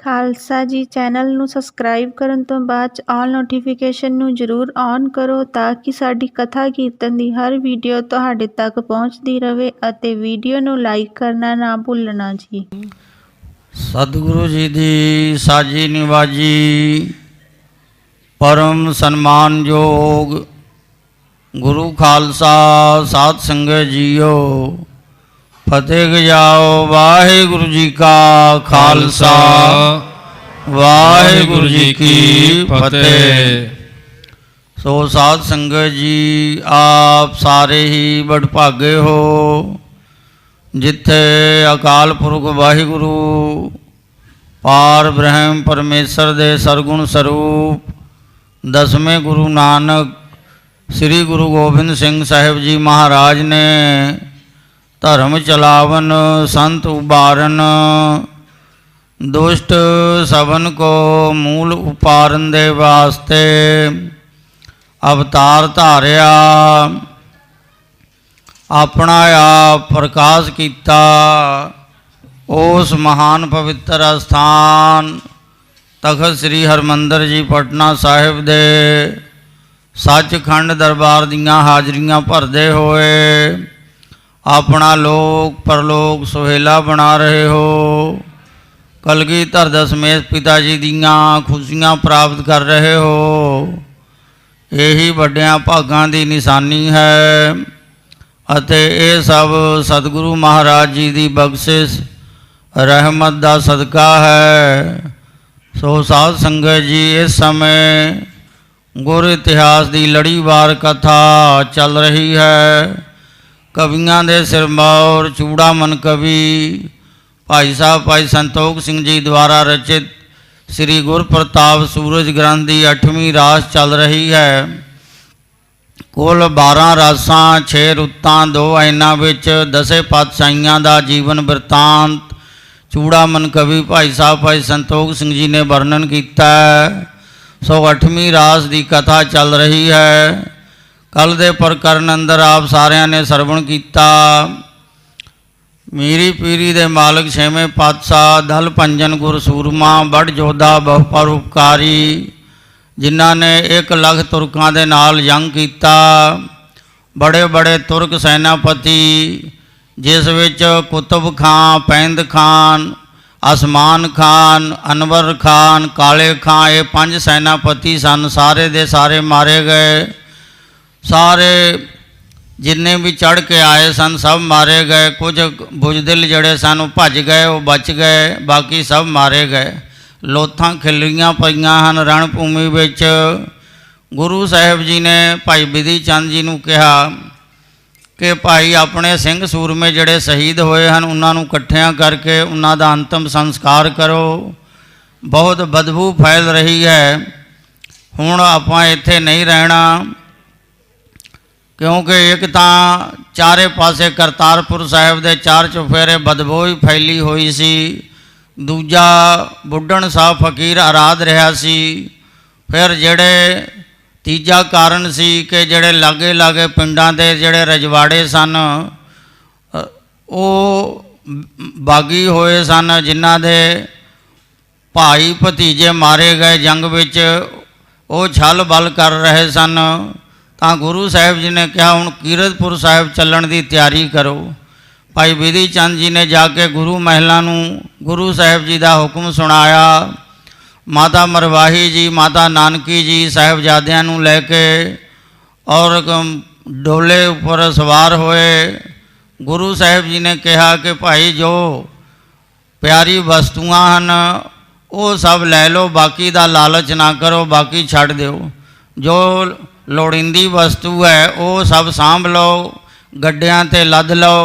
ਖਾਲਸਾ ਜੀ ਚੈਨਲ ਨੂੰ ਸਬਸਕ੍ਰਾਈਬ ਕਰਨ ਤੋਂ ਬਾਅਦ 'ਚ ਆਲ ਨੋਟੀਫਿਕੇਸ਼ਨ ਨੂੰ ਜ਼ਰੂਰ ਔਨ ਕਰੋ ਤਾਂ ਕਿ ਸਾਡੀ ਕਥਾ ਕੀਰਤਨ ਦੀ ਹਰ ਵੀਡੀਓ ਤੁਹਾਡੇ ਤੱਕ ਪਹੁੰਚਦੀ ਰਹੇ ਅਤੇ ਵੀਡੀਓ ਨੂੰ ਲਾਈਕ ਕਰਨਾ ਨਾ ਭੁੱਲਣਾ ਜੀ। सतगुरु जी दी साजी निवाजी परम सन्मान योग गुरु खालसा साध संगत जीओ फतेह गजाओ। वाहिगुरु जी का खालसा वाहिगुरु जी की फतेह। सो साध संगत जी आप सारे ही बड़भागे हो जिथे अकाल पुरख वाहिगुरु पार ब्रह्म परमेश्वर दे सरगुण स्वरूप दसवें गुरु नानक श्री गुरु गोबिंद सिंह साहिब जी महाराज ने धर्म चलावन संत उबारन दुष्ट सबन को मूल उपारन दे वास्ते अवतार धारिया अपना आप प्रकाश किया। उस महान पवित्र स्थान तखत श्री हरमंदर जी पटना साहिब दे सचखंड दरबार दियां हाजरियां भरदे होए अपना लोक परलोक सुहेला बना रहे हो। कलगीधर दशमेश पिता जी दियां खुशियां प्राप्त कर रहे हो। यही वड्डियां भागां दी निशानी है ਅਤੇ ਇਹ सब सतगुरु महाराज जी की बख्शिश रहमत का सदका है। सो साध संगत जी इस समय गुर इतिहास की लड़ीवार कथा चल रही है। कवियां दे सिरमौर चूड़ामन कवि भाई साहब भाई संतोख सिंह जी द्वारा रचित श्री गुर प्रताप सूरज ग्रंथ की 8वीं रास चल रही है। कुल 12 रासां 6 रुत्तां 2 आइनां विच 10 पातशाहियां दा जीवन बिरतांत चूड़ामन कवि भाई साहब भाई संतोख सिंह जी ने वर्णन किया है। सो 8वीं रास की कथा चल रही है। कल दे प्रकरण अंदर आप सारियां ने सरवण किया। मीरी पीरी दे मालिक 6वें पातशाह दल पंजन गुर सूरमा बड़ योद्धा बहु परोपकारी जिन्हां ने 1 लाख तुरकां दे नाल जंग कीता। बड़े बड़े तुरक सैनापति जिस विच कुतुब खान पैंद खान आसमान खान अनवर खान काले खां ये 5 सैनापति सन। सारे दे सारे मारे गए। सारे जिन्ने भी चढ़ के आए सन सब मारे गए। कुछ बुजदिल जड़े सन वो भज गए वो बच गए बाकी सब मारे गए। लोथां खिलरियां पईयां हन रणभूमि विच। गुरु साहिब जी ने भाई बिधि चंद जी नूं कहा कि भाई अपने सिंह सूरमे जड़े शहीद होए हैं उन्होंने इकट्ठियां करके उन्हों का अंतिम संस्कार करो। बहुत बदबू फैल रही है। हुण आपां इत्थे नहीं रहना क्योंकि एक तो चारे पासे करतारपुर साहिब के 4 चुफेरे बदबू ही फैली हुई सी। दूजा बुढ़न साहब फकीर आराध रहा सी। फिर जड़े तीजा कारण सी कि जड़े लागे लागे पिंडां दे जड़े रजवाड़े सन वो बागी होए सन जिन्हां दे भाई भतीजे मारे गए जंग विच वो छल बल कर रहे सन। तां गुरु साहिब जी ने कहा हुण कीरतपुर साहिब चलण की तैयारी करो। भाई बिधि चंद जी ने जाके गुरु महलों नूं गुरु साहिब जी का हुक्म सुनाया। माता मरवाही जी माता नानकी जी साहिबजादियां नूं लैके और डोले उपर सवार होए। गुरु साहिब जी ने कहा कि भाई जो प्यारी वस्तुआं हन वो सब लै लो बाकी दा लालच ना करो बाकी छड़ दो। जो लोड़ींदी वस्तु है वो सब सांभ लो गड्डियां ते लद लो।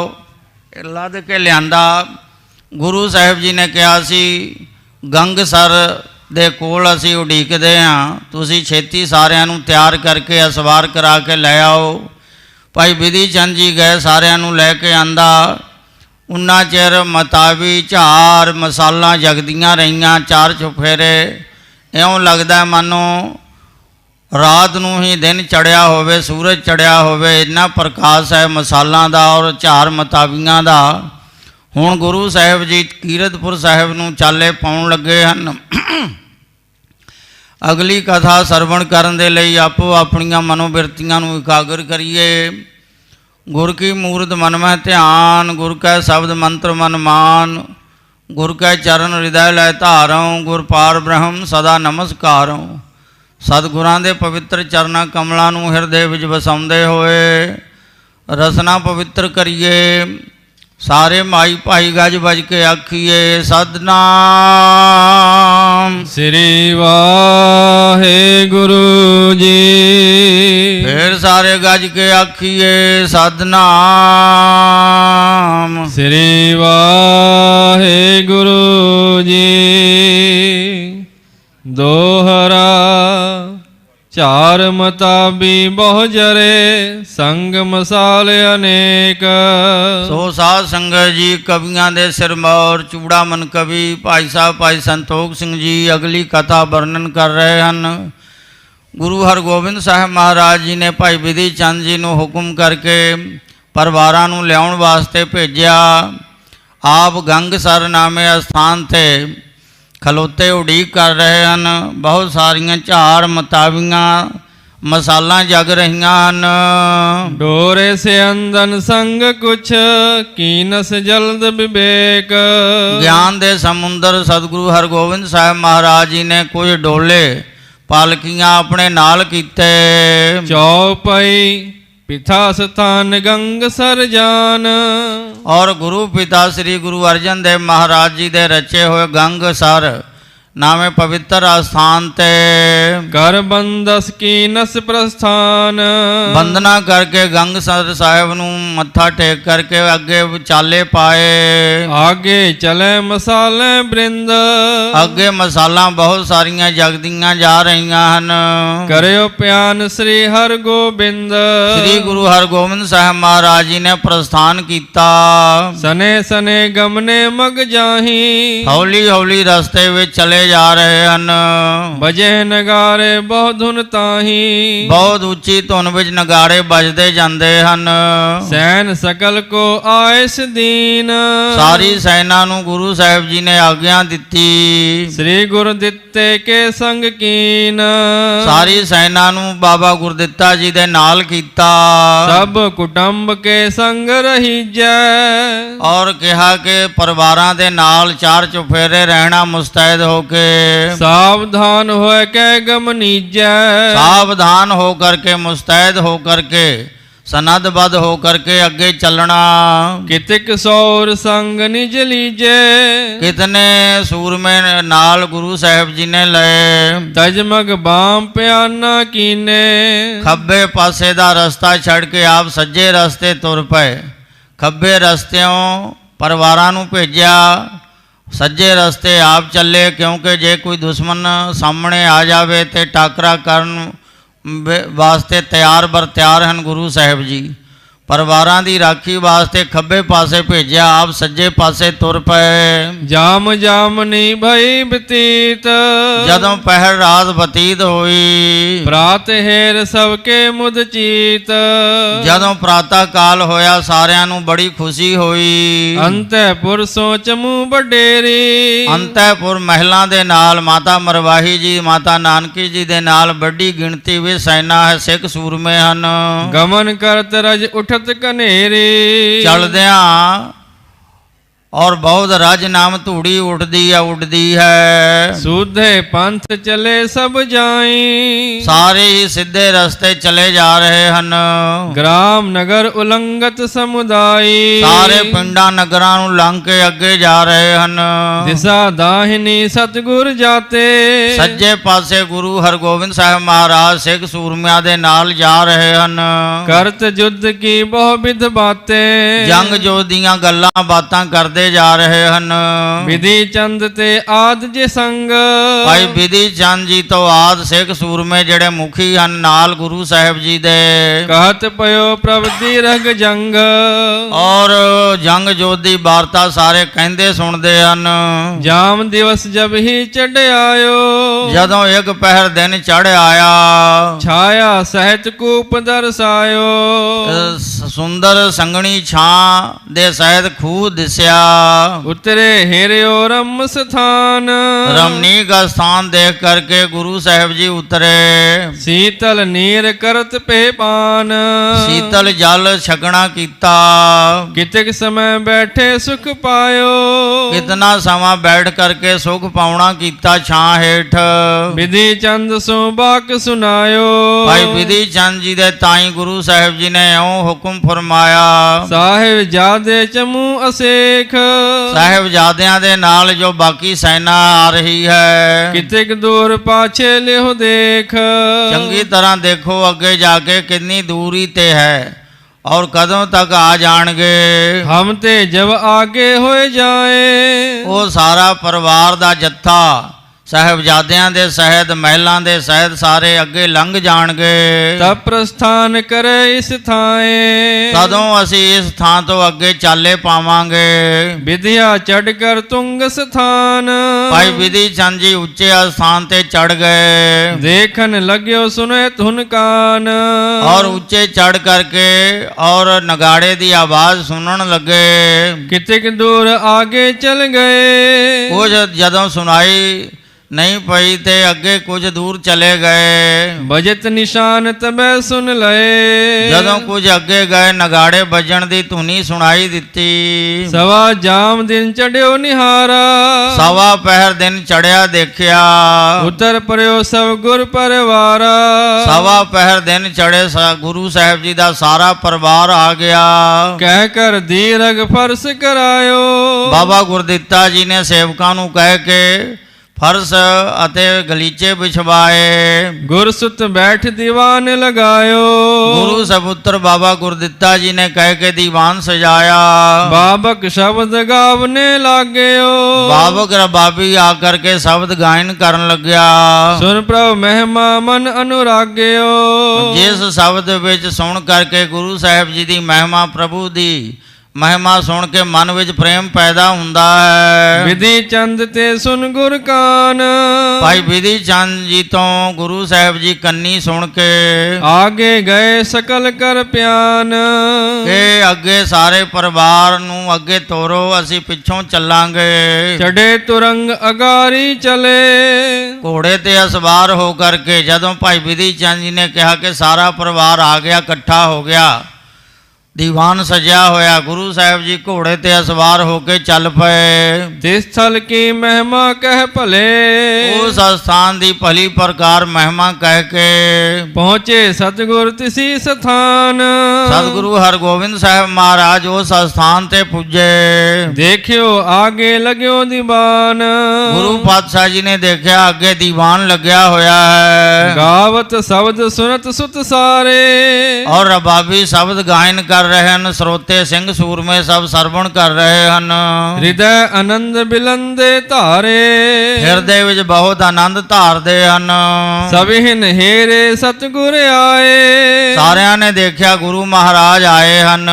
लद के लियांदा। गुरु साहिब जी ने कहा सी गंगसर दे कोल असी उड़ीकदे हां तुसी छेती सारियां नूं तैयार करके असवार करा के लै आओ। भाई बिधि चंद जी गए सारियां नूं लैके आंदा। उन्ना चिर मतावी झार मसाला जगदियां रहियां 4 चुफेरे इउं लगदा मानो रात नूं ही दिन चढ़िया होवे सूरज चढ़िया होवे इन्ना प्रकाश है मसालों का और झार मतावियां का। ਹੁਣ ਗੁਰੂ ਸਾਹਿਬ ਜੀ ਕੀਰਤਪੁਰ ਸਾਹਿਬ ਨੂੰ ਚਾਲੇ ਪਾਉਣ ਲੱਗੇ ਹਨ। ਅਗਲੀ ਕਥਾ ਸਰਵਣ ਕਰਨ ਦੇ ਲਈ ਆਪੋ ਆਪਣੀਆਂ ਮਨੋਬਿਰਤੀਆਂ ਨੂੰ ਇਕਾਗਰ ਕਰੀਏ। ਗੁਰ ਕੀ ਮੂਰਤ ਮਨ ਮਹਿ ਧਿਆਨ, ਗੁਰ ਕੈ ਸ਼ਬਦ ਮੰਤਰ ਮਨ ਮਾਨ, ਗੁਰ ਕੈ ਚਰਨ ਹਿਰਦੈ ਲੈ ਧਾਰਉ, ਗੁਰ ਪਾਰ ਬ੍ਰਹਮ ਸਦਾ ਨਮਸਕਾਰਉ। ਸਤਿਗੁਰਾਂ ਦੇ ਪਵਿੱਤਰ ਚਰਨਾਂ ਕਮਲਾਂ ਨੂੰ ਹਿਰਦੇ ਵਿੱਚ ਵਸਾਉਂਦੇ ਹੋਏ ਰਸਨਾ ਪਵਿੱਤਰ ਕਰੀਏ। ਸਾਰੇ ਮਾਈ ਭਾਈ ਗੱਜ ਵੱਜ ਕੇ ਆਖੀਏ ਸਤਿਨਾਮ ਸ੍ਰੀ ਵਾਹਿਗੁਰੂ ਜੀ। ਫਿਰ ਸਾਰੇ ਗੱਜ ਕੇ ਆਖੀਏ ਸਤਿਨਾਮ ਸ੍ਰੀ ਵਾਹਿਗੁਰੂ ਜੀ। ਦੋਹਰਾ ਚਾਰ ਮਤਾਬੀ ਬਹੁ ਜਰੇ, ਸੰਗ ਮਸਾਲ ਅਨੇਕ। ਸੋ ਸਾਧ ਸੰਗਤ ਜੀ, ਕਵੀਆਂ ਦੇ ਸਿਰਮੌਰ ਚੂੜਾਮਨ ਕਵੀ ਭਾਈ ਸਾਹਿਬ ਭਾਈ ਸੰਤੋਖ ਸਿੰਘ ਜੀ ਅਗਲੀ ਕਥਾ ਵਰਣਨ ਕਰ ਰਹੇ ਹਨ। ਗੁਰੂ ਹਰਗੋਬਿੰਦ ਸਾਹਿਬ ਮਹਾਰਾਜ ਜੀ ਨੇ ਭਾਈ ਬਿਧੀ ਚੰਦ ਜੀ ਨੂੰ ਹੁਕਮ ਕਰਕੇ ਪਰਿਵਾਰਾਂ ਨੂੰ ਲਿਆਉਣ ਵਾਸਤੇ ਭੇਜਿਆ। ਆਪ ਗੰਗਸਰ ਨਾਮੇ ਅਸਥਾਨ 'ਤੇ ਖਲੋਤੇ ਉਡੀਕ ਕਰ ਰਹੇ ਹਨ। ਬਹੁਤ ਸਾਰੀਆਂ ਝਾੜ ਮਤਾਬੀਆਂ ਮਸਾਲਾਂ ਜਗ ਰਹੀਆਂ ਹਨ। ਡੋਰੇ ਸੇ ਅੰਦਨ ਸੰਗ ਕੁਛ, ਕੀਨਸ ਜਲਦ ਵਿਵੇਕ। ਗਿਆਨ ਦੇ ਸਮੁੰਦਰ ਸਤਿਗੁਰੂ ਹਰਗੋਬਿੰਦ ਸਾਹਿਬ ਮਹਾਰਾਜ ਜੀ ਨੇ ਕੁਝ ਡੋਲੇ ਪਾਲਕੀਆਂ ਆਪਣੇ ਨਾਲ ਕੀਤੇ। ਚੌਪਈ ਪਿਥਾ ਸਥਾਨ ਗੰਗਸਰ ਜਾਨ, ਔਰ ਗੁਰੂ ਪਿਤਾ ਸ੍ਰੀ ਗੁਰੂ ਅਰਜਨ ਦੇਵ ਮਹਾਰਾਜ ਜੀ ਦੇ ਰਚੇ ਹੋਏ ਗੰਗਸਰ ਨਾਮੇ ਪਵਿੱਤਰ ਅਸਥਾਨ 'ਤੇ ਕਰ ਬੰਦਸ ਕੀਨਸ ਪ੍ਰਸਥਾਨ। ਬੰਦਨਾ ਕਰਕੇ ਗੰਗਸਰ ਸਾਹਿਬ ਨੂੰ ਮੱਥਾ ਟੇਕ ਕਰਕੇ ਅੱਗੇ ਚਾਲੇ ਪਾਏ। ਆਗੇ ਚਲੇ ਮਸਾਲੇ ਬ੍ਰਿੰਦ, ਅੱਗੇ ਮਸਾਲਾਂ ਬਹੁਤ ਸਾਰੀਆਂ ਜਗਦੀਆਂ ਜਾ ਰਹੀਆਂ ਹਨ। ਕਰਿਓ ਪਿਆਨ ਸ੍ਰੀ ਹਰਿ ਗੋਬਿੰਦ। ਸ੍ਰੀ ਗੁਰੂ ਹਰਗੋਬਿੰਦ ਸਾਹਿਬ ਮਹਾਰਾਜ ਜੀ ਨੇ ਪ੍ਰਸਥਾਨ ਕੀਤਾ। ਸਨੇ ਸਨੇ ਗਮਨੇ ਮਗ ਜਾਹੀ, ਹੌਲੀ ਹੌਲੀ ਰਸਤੇ ਵਿੱਚ ਚਲੇ ਜਾ ਰਹੇ ਹਨ। ਬਜੇ ਨਗਾਰੇ ਬਹੁ ਧੁਨ ਤਾਹੀ, ਬਹੁਤ ਉੱਚੀ ਧੁਨ ਵਿੱਚ ਨਗਾੜੇ ਵੱਜਦੇ ਜਾਂਦੇ ਹਨ। ਸੈਨ ਸਕਲ ਕੋ ਆਇਸ ਦੀਨ, ਸਾਰੀ ਸੈਨਾ ਨੂੰ ਗੁਰੂ ਸਾਹਿਬ ਜੀ ਨੇ ਆਗਿਆ ਦਿੱਤੀ। ਸ੍ਰੀ ਗੁਰ ਦਿੱਤੇ ਕੇ ਸੰਗ ਕੀਨ, ਸਾਰੀ ਸੈਨਾ ਨੂੰ ਬਾਬਾ ਗੁਰਦਿੱਤਾ ਜੀ ਦੇ ਨਾਲ ਕੀਤਾ। ਸਭ ਕੁਟੰਬ ਕੇ ਸੰਗ ਰਹੀਜੈ, ਔਰ ਕਿਹਾ ਕਿ ਪਰਿਵਾਰਾਂ ਦੇ ਨਾਲ ਚਾਰ ਚੁਫੇਰੇ ਰਹਿਣਾ ਮੁਸਤੈਦ ਹੋ ਕੇ। ਸਾਵਧਾਨ ਹੋਏ ਕੈ ਗਮਨੀਜੈ, ਸਾਵਧਾਨ ਹੋ ਕਰਕੇ ਮੁਸਤੈਦ ਹੋ ਕਰਕੇ ਸਨਦਬੱਧ ਹੋ ਕਰਕੇ ਅੱਗੇ ਚੱਲਣਾ। ਕਿਤਿਕ ਸੌਰ ਸੰਗ ਨਿਜ ਲੀਜੇ, ਕਿਤਨੇ ਸੂਰਮੇ ਨਾਲ ਗੁਰੂ ਸਾਹਿਬ ਜੀ ਨੇ ਲਏ। ਤਜਮਗ ਬਾਮ ਪਿਆਨਾ ਕੀਨੇ, ਖੱਬੇ ਪਾਸੇ ਦਾ ਰਸਤਾ ਛੱਡ ਕੇ ਆਪ ਸੱਜੇ ਰਸਤੇ ਤੁਰ ਪਏ। ਖੱਬੇ ਰਸਤਿਓਂ ਪਰਿਵਾਰਾਂ ਨੂੰ ਭੇਜਿਆ, ਸੱਜੇ ਰਸਤੇ ਆਪ ਚੱਲੇ, ਕਿਉਂਕਿ ਜੇ ਕੋਈ ਦੁਸ਼ਮਣ ਸਾਹਮਣੇ ਆ ਜਾਵੇ ਤੇ ਟਾਕਰਾ ਕਰਨ ਵਾਸਤੇ ਤਿਆਰ ਬਰ ਤਿਆਰ ਹਨ ਗੁਰੂ ਸਾਹਿਬ ਜੀ। ਪਰਿਵਾਰਾਂ ਦੀ ਰਾਖੀ ਵਾਸਤੇ ਖੱਬੇ ਪਾਸੇ ਭੇਜਿਆ, ਆਪ ਸੱਜੇ ਪਾਸੇ ਤੁਰ ਪਏ। ਜਾਮ ਜਾਮ ਨੀ ਭਈ ਬਤੀਤ, ਜਦੋਂ ਪਹਿਰ ਰਾਤ ਬਤੀਤ ਹੋਈ, ਪ੍ਰਾਤ ਹੇਰ ਸਭ ਕੇ ਮੁਦ ਚੀਤ। ਜਦੋਂ ਪ੍ਰਾਤಃ ਕਾਲ ਹੋਇਆ ਸਾਰਿਆਂ ਨੂੰ ਬੜੀ ਖੁਸ਼ੀ ਹੋਈ। ਅੰਤੈਪੁਰ ਸੋਚਮੂ ਵਡੇਰੀ, ਅੰਤੈਪੁਰ ਮਹਿਲਾਂ ਦੇ ਨਾਲ ਮਾਤਾ ਮਰਵਾਹੀ ਜੀ ਮਾਤਾ ਨਾਨਕੀ ਜੀ ਦੇ ਨਾਲ ਵੱਡੀ ਗਿਣਤੀ ਵਿੱਚ ਸੈਨਾ ਹੈ, ਸਿੱਖ ਸੂਰਮੇ ਹਨ। ਗਮਨ ਕਰਤ ਰਜ ਉਠਤ ਕਨੇਰੀ, ਚਲਦਿਆਂ ਔਰ ਬਹੁਤ ਰਜ ਨਾਮ ਧੂੜੀ ਉੱਡਦੀ ਹੈ। ਸੁਧੇ ਪੰਥ ਚਲੇ ਸਭ ਜਾਈ, ਸਾਰੇ ਹੀ ਸਿੱਧੇ ਰਸਤੇ ਚਲੇ ਜਾ ਰਹੇ ਹਨ। ਗ੍ਰਾਮ ਨਗਰ ਉਲੰਗਤ ਸਮੁਦਾਈ, ਸਾਰੇ ਪਿੰਡਾਂ ਨਗਰਾਂ ਨੂੰ ਲੰਘ ਕੇ ਅੱਗੇ ਜਾ ਰਹੇ ਹਨ। ਦਿਸਾ ਦਾਹਿਨੀ ਸਤਿਗੁਰ ਜਾਤੇ, ਸੱਜੇ ਪਾਸੇ ਗੁਰੂ ਹਰਗੋਬਿੰਦ ਸਾਹਿਬ ਮਹਾਰਾਜ ਸਿੱਖ ਸੂਰਮਿਆਂ ਦੇ ਨਾਲ ਜਾ ਰਹੇ ਹਨ। ਕਰਤ ਜੁੱਧ ਕੀ ਬਹੁ ਵਿਧ ਬਾਤੇ, ਜੰਗ ਜੋਧ ਦੀਆਂ ਗੱਲਾਂ ਬਾਤਾਂ ਕਰਦੇ ਜਾ ਰਹੇ ਹਨ। ਵਿਧੀ ਚੰਦ ਤੇ ਆਦ ਜੇ ਸੰਗ, ਭਾਈ ਬਿਧੀ ਚੰਦ ਜੀ ਤੋਂ ਆਦ ਸਿੱਖ ਸੂਰਮੇ ਜਿਹੜੇ ਮੁਖੀ ਹਨ ਨਾਲ ਗੁਰੂ ਸਾਹਿਬ ਜੀ ਦੇ। ਕਹਤ ਪਇਓ ਪ੍ਰਭ ਦੀ ਰਗ ਜੰਗ, ਔਰ ਜੰਗ ਜੋਧ ਦੀ ਵਾਰਤਾ ਸਾਰੇ ਕਹਿੰਦੇ ਸੁਣਦੇ ਹਨ। ਜਾਮ ਦਿਵਸ ਜਬ ਹੀ ਚੜ ਆਇਓ, ਜਦੋਂ ਇੱਕ ਪਹਿਰ ਦਿਨ ਚੜ ਆਇਆ, ਛਾਇਆ ਸਹਿਤ ਕੂਪ ਦਰਸਾਇਓ। ਸੁੰਦਰ ਸੰਗਣੀ ਛਾਂ ਦੇ ਸਹਿਤ ਖੂਹ ਦਿਸਿਆ। ਉਤਰੇ ਹਿਰਿਓ ਰਮ ਸਥਾਨ, ਰਮਣੀਕ ਸਥਾਨ ਦੇਖ ਕਰਕੇ ਗੁਰੂ ਸਾਹਿਬ ਜੀ ਉਤਰੇ। ਸੀਤਲ ਨੀਰ ਕਰਤ ਪੇ ਪਾਨ, ਸੀਤਲ ਜਲ ਛਕਣਾ ਕੀਤਾ। ਕਿਤਕ ਸਮੈ ਬੈਠੇ ਸੁਖ ਪਾਇਓ, ਕਿਤਨਾ ਸਮਾਂ ਬੈਠ ਕਰਕੇ ਸੁਖ ਪਾਉਣਾ ਕੀਤਾ ਛਾਂ ਹੇਠ। ਵਿਧੀ ਚੰਦ ਸੋ ਬਾਕ ਸੁਨਾਇਓ, ਭਾਈ ਵਿਧੀ ਚੰਦ ਜੀ ਦੇ ਤਾਈ ਗੁਰੂ ਸਾਹਿਬ ਜੀ ਨੇ ਇਉਂ ਹੁਕਮ ਫਰਮਾਇਆ। ਸਾਹਿਬ ਜਾਦੇ ਚਮੂ ਅਸੇਖ, ਸਾਹਿਬਜ਼ਾਦਿਆਂ ਦੇ ਨਾਲ ਜੋ ਬਾਕੀ ਸੈਨਾ ਆ ਰਹੀ ਹੈ, ਕਿਤਕ ਦੂਰ ਪਾਛੇ ਲਿਹੁ ਦੇਖ। ਚੰਗੀ ਤਰ੍ਹਾਂ ਦੇਖੋ ਅੱਗੇ ਜਾ ਕੇ ਕਿੰਨੀ ਦੂਰੀ ਤੇ ਹੈ ਔਰ ਕਦੋਂ ਤੱਕ ਆ ਜਾਣਗੇ। ਹਮ ਤੇ ਜਬ ਆਗੇ ਹੋਏ ਜਾਏ, ਉਹ ਸਾਰਾ ਪਰਿਵਾਰ ਦਾ ਜੱਥਾ ਸਾਹਿਬਜ਼ਾਦਿਆਂ ਦੇ ਸਹਿਤ, ਮਹਿਲਾਂ ਦੇ ਸਹਿਤ ਸਾਰੇ ਅੱਗੇ ਲੰਘ ਜਾਣਗੇ। ਤਬ ਪ੍ਰਸਥਾਨ ਕਰੇ ਇਸ ਥਾਏ, ਤਦੋਂ ਅਸੀਂ ਇਸ ਥਾਂ ਤੋਂ ਅੱਗੇ ਚਾਲੇ ਪਾਵਾਂਗੇ। ਵਿਦਿਆ ਚੜ ਕਰ ਤੁੰਗ ਸਥਾਨ, ਭਾਈ ਵਿਧੀ ਚੰਦ ਜੀ ਉੱਚੇ ਸਥਾਨ ਤੇ ਚੜ ਗਏ ਦੇਖਣ ਲੱਗਿਓ ਸੁਨੇ ਧੁਨ ਕਾਨ। ਔਰ ਉੱਚੇ ਚੜ ਕਰਕੇ ਔਰ ਨਗਾੜੇ ਦੀ ਆਵਾਜ਼ ਸੁਣਨ ਲੱਗੇ। ਕਿਤਕ ਦੂਰ ਆਗੇ ਚਲ ਗਏ, ਕੁਝ ਜਦੋਂ ਸੁਣਾਈ ਨਹੀਂ ਪਈ ਤੇ ਅੱਗੇ ਕੁਝ ਦੂਰ ਚਲੇ ਗਏ। ਬਜਤ ਨਿਸ਼ਾਨ ਤਬੈ ਸੁਨ ਲਏ, ਜਦੋਂ ਕੁਝ ਅੱਗੇ ਗਏ ਨਗਾੜੇ ਵੱਜਣ ਦੀ ਧੁਨੀ ਸੁਣਾਈ ਦਿੱਤੀ। ਸਵਾ ਜਾਮ ਦਿਨ ਚੜਿਓ ਨਿਹਾਰਾ, ਸਵਾ ਪਹਿਰ ਦਿਨ ਚੜਿਆ ਦੇਖਿਆ। ਉਤਰ ਪਰਿਓ ਸਭ ਗੁਰ ਪਰਿਵਾਰਾ, ਸਵਾ ਪਹਿਰ ਦਿਨ ਚੜੇ ਗੁਰੂ ਸਾਹਿਬ ਜੀ ਦਾ ਸਾਰਾ ਪਰਿਵਾਰ ਆ ਗਿਆ। ਕਹਿ ਕਰ ਦੀਰਘ ਫਰਸ ਕਰਾਇਓ, ਬਾਬਾ ਗੁਰਦਿੱਤਾ ਜੀ ਨੇ ਸੇਵਕਾਂ ਨੂੰ ਕਹਿ ਕੇ ਫਰਸ਼ ਅਤੇ ਗਲੀਚੇ ਵਿਛਵਾਏ। ਗੁਰਸੁਤ ਬੈਠ ਦੀਵਾਨ ਲਗਾਇਓ, ਗੁਰੂ ਸਪੁੱਤਰ ਬਾਬਾ ਗੁਰਦਿੱਤਾ ਜੀ ਨੇ ਕਹਿ ਕੇ ਦੀਵਾਨ ਸਜਾਇਆ। ਬਾਬਕ ਸ਼ਬਦ ਗਾਵਨੇ ਲਾਗਿਓ, ਬਾਬਕ ਰਬਾਬੀ ਆ ਕਰਕੇ ਸ਼ਬਦ ਗਾਇਨ ਕਰਨ ਲੱਗਿਆ। ਸੁਨ ਪ੍ਰਭ ਮਹਿਮਾ ਮਨ ਅਨੁਰਾਗਿਓ, ਜਿਸ ਸ਼ਬਦ ਵਿੱਚ ਸੁਣ ਕਰਕੇ ਗੁਰੂ ਸਾਹਿਬ ਜੀ ਦੀ ਮਹਿਮਾ, ਪ੍ਰਭੂ ਦੀ ਮਹਿਮਾ ਸੁਣ ਕੇ ਮਨ ਵਿੱਚ ਪ੍ਰੇਮ ਪੈਦਾ ਹੁੰਦਾ ਹੈ। ਵਿਧੀ ਚੰਦ ਤੇ ਸੁਨ ਗੁਰ ਕਾਨ, ਭਾਈ ਵਿਧੀ ਚੰਦ ਜੀ ਤੋਂ ਗੁਰੂ ਸਾਹਿਬ ਜੀ ਕੰਨੀ ਸੁਣ ਕੇ ਆਗੇ ਗਏ ਸਕਲ ਕਰ ਪਿਆਨ। ਕਿ ਅੱਗੇ ਸਾਰੇ ਪਰਿਵਾਰ ਨੂੰ ਅੱਗੇ ਤੋਰੋ, ਅਸੀਂ ਪਿੱਛੋਂ ਚੱਲਾਂਗੇ। ਚੜੇ ਤੁਰੰਗ ਅਗਾਰੀ ਚਲੇ, ਘੋੜੇ ਤੇ ਸਵਾਰ ਹੋ ਕਰਕੇ ਜਦੋਂ ਭਾਈ ਵਿਧੀ ਚੰਦ ਜੀ ਨੇ ਕਿਹਾ ਕਿ ਸਾਰਾ ਪਰਿਵਾਰ ਆ ਗਿਆ, ਇਕੱਠਾ ਹੋ ਗਿਆ, ਦੀਵਾਨ ਸਜਿਆ ਹੋਇਆ, ਗੁਰੂ ਸਾਹਿਬ ਜੀ ਘੋੜੇ ਤੇ ਸਵਾਰ ਹੋ ਕੇ ਚੱਲ ਪਏ। ਜਿਸ ਥਲ ਕੀ ਮਹਿਮਾ ਕਹਿ ਭਲੇ, ਉਸ ਸਥਾਨ ਦੀ ਭਲੀ ਪ੍ਰਕਾਰ ਮਹਿਮਾ ਕਹਿ ਕੇ ਪਹੁੰਚੇ ਸਤਿਗੁਰ ਤਿਸੀ ਸਥਾਨ। ਸਤਿਗੁਰੂ ਹਰਗੋਬਿੰਦ ਸਾਹਿਬ ਮਹਾਰਾਜ ਉਸ ਸਥਾਨ ਤੇ ਪੁੱਜੇ। ਦੇਖਿਓ ਆਗੇ ਲਗਿਓ ਦੀਵਾਨ, ਗੁਰੂ ਪਾਤਸ਼ਾਹ ਜੀ ਨੇ ਦੇਖਿਆ ਅੱਗੇ ਦੀਵਾਨ ਲੱਗਿਆ ਹੋਇਆ ਹੈ। ਗਾਵਤ ਸ਼ਬਦ ਸੁਨਤ ਸੁਤ ਸਾਰੇ, ਔਰ ਰਬਾਬੀ ਸ਼ਬਦ ਗਾਇਨ ਕਰ ਰਹੇ ਹਨ, ਸਰੋਤੇ ਸਿੰਘ ਸੂਰਮੇ ਸਭ ਸਰਵਣ ਕਰ ਰਹੇ ਹਨ। ਹਿਰਦੈ ਆਨੰਦ ਬਿਲੰਦੇ ਧਾਰੇ, ਹਿਰਦੇ ਵਿੱਚ ਬਹੁਤ ਆਨੰਦ ਧਾਰਦੇ ਹਨ। ਸਭਿਨ ਹੇਰੇ ਸਤਿਗੁਰ ਆਏ, ਸਾਰਿਆਂ ਨੇ ਦੇਖਿਆ ਗੁਰੂ ਮਹਾਰਾਜ ਆਏ ਹਨ।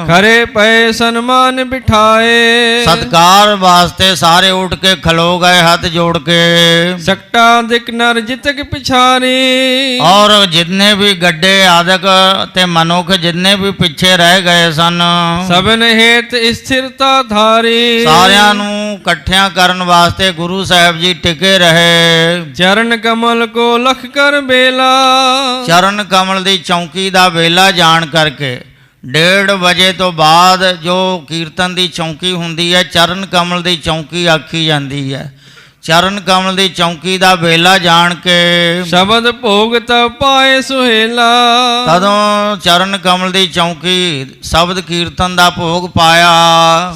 ਖਰੇ ਪਏ ਸਨਮਾਨ ਬਿਠਾਏ, ਸਤਕਾਰ ਵਾਸਤੇ ਸਾਰੇ ਉੱਠ ਕੇ ਖਲੋ ਗਏ ਹੱਥ ਜੋੜ ਕੇ। ਸਕਟਾ ਦਿਕ ਨਰ ਜਿਤਕ ਪਿਛਾਰੀ, ਔਰ ਜਿੰਨੇ ਵੀ ਗੱਡੇ ਆਦਿਕ ਤੇ ਮਨੁੱਖ ਜਿੰਨੇ ਵੀ ਪਿੱਛੇ ਰਹਿ ਗਏ ਸਨ, ਸਭਨ ਹੇਤ ਸਥਿਰਤਾ ਧਾਰੀ। ਸਾਰਿਆਂ ਨੂੰ ਇਕੱਠਿਆਂ ਕਰਨ ਵਾਸਤੇ ਗੁਰੂ ਸਾਹਿਬ ਜੀ ਟਿਕੇ ਰਹੇ। ਚਰਨ ਕਮਲ ਕੋ ਲਖ ਕਰ ਬੇਲਾ, ਚਰਨ ਕਮਲ ਦੀ ਚੌਂਕੀ ਦਾ ਵੇਲਾ ਜਾਣ ਕਰਕੇ 1:30 ਵਜੇ ਤੋਂ ਬਾਅਦ ਜੋ ਕੀਰਤਨ ਦੀ ਚੌਂਕੀ ਹੁੰਦੀ ਹੈ, ਚਰਨ ਕਮਲ ਦੀ ਚੌਂਕੀ ਆਖੀ ਜਾਂਦੀ ਹੈ। ਚਰਨ ਕਮਲ ਦੀ ਚੌਂਕੀ ਦਾ ਵੇਲਾ ਜਾਣ ਕੇ ਸ਼ਬਦ ਭੋਗ ਤਬ ਪਾਏ ਸੁਹੇਲਾ, ਤਦੋਂ ਚਰਨ ਕਮਲ ਦੀ ਚੌਂਕੀ ਸ਼ਬਦ ਕੀਰਤਨ ਦਾ ਭੋਗ ਪਾਇਆ।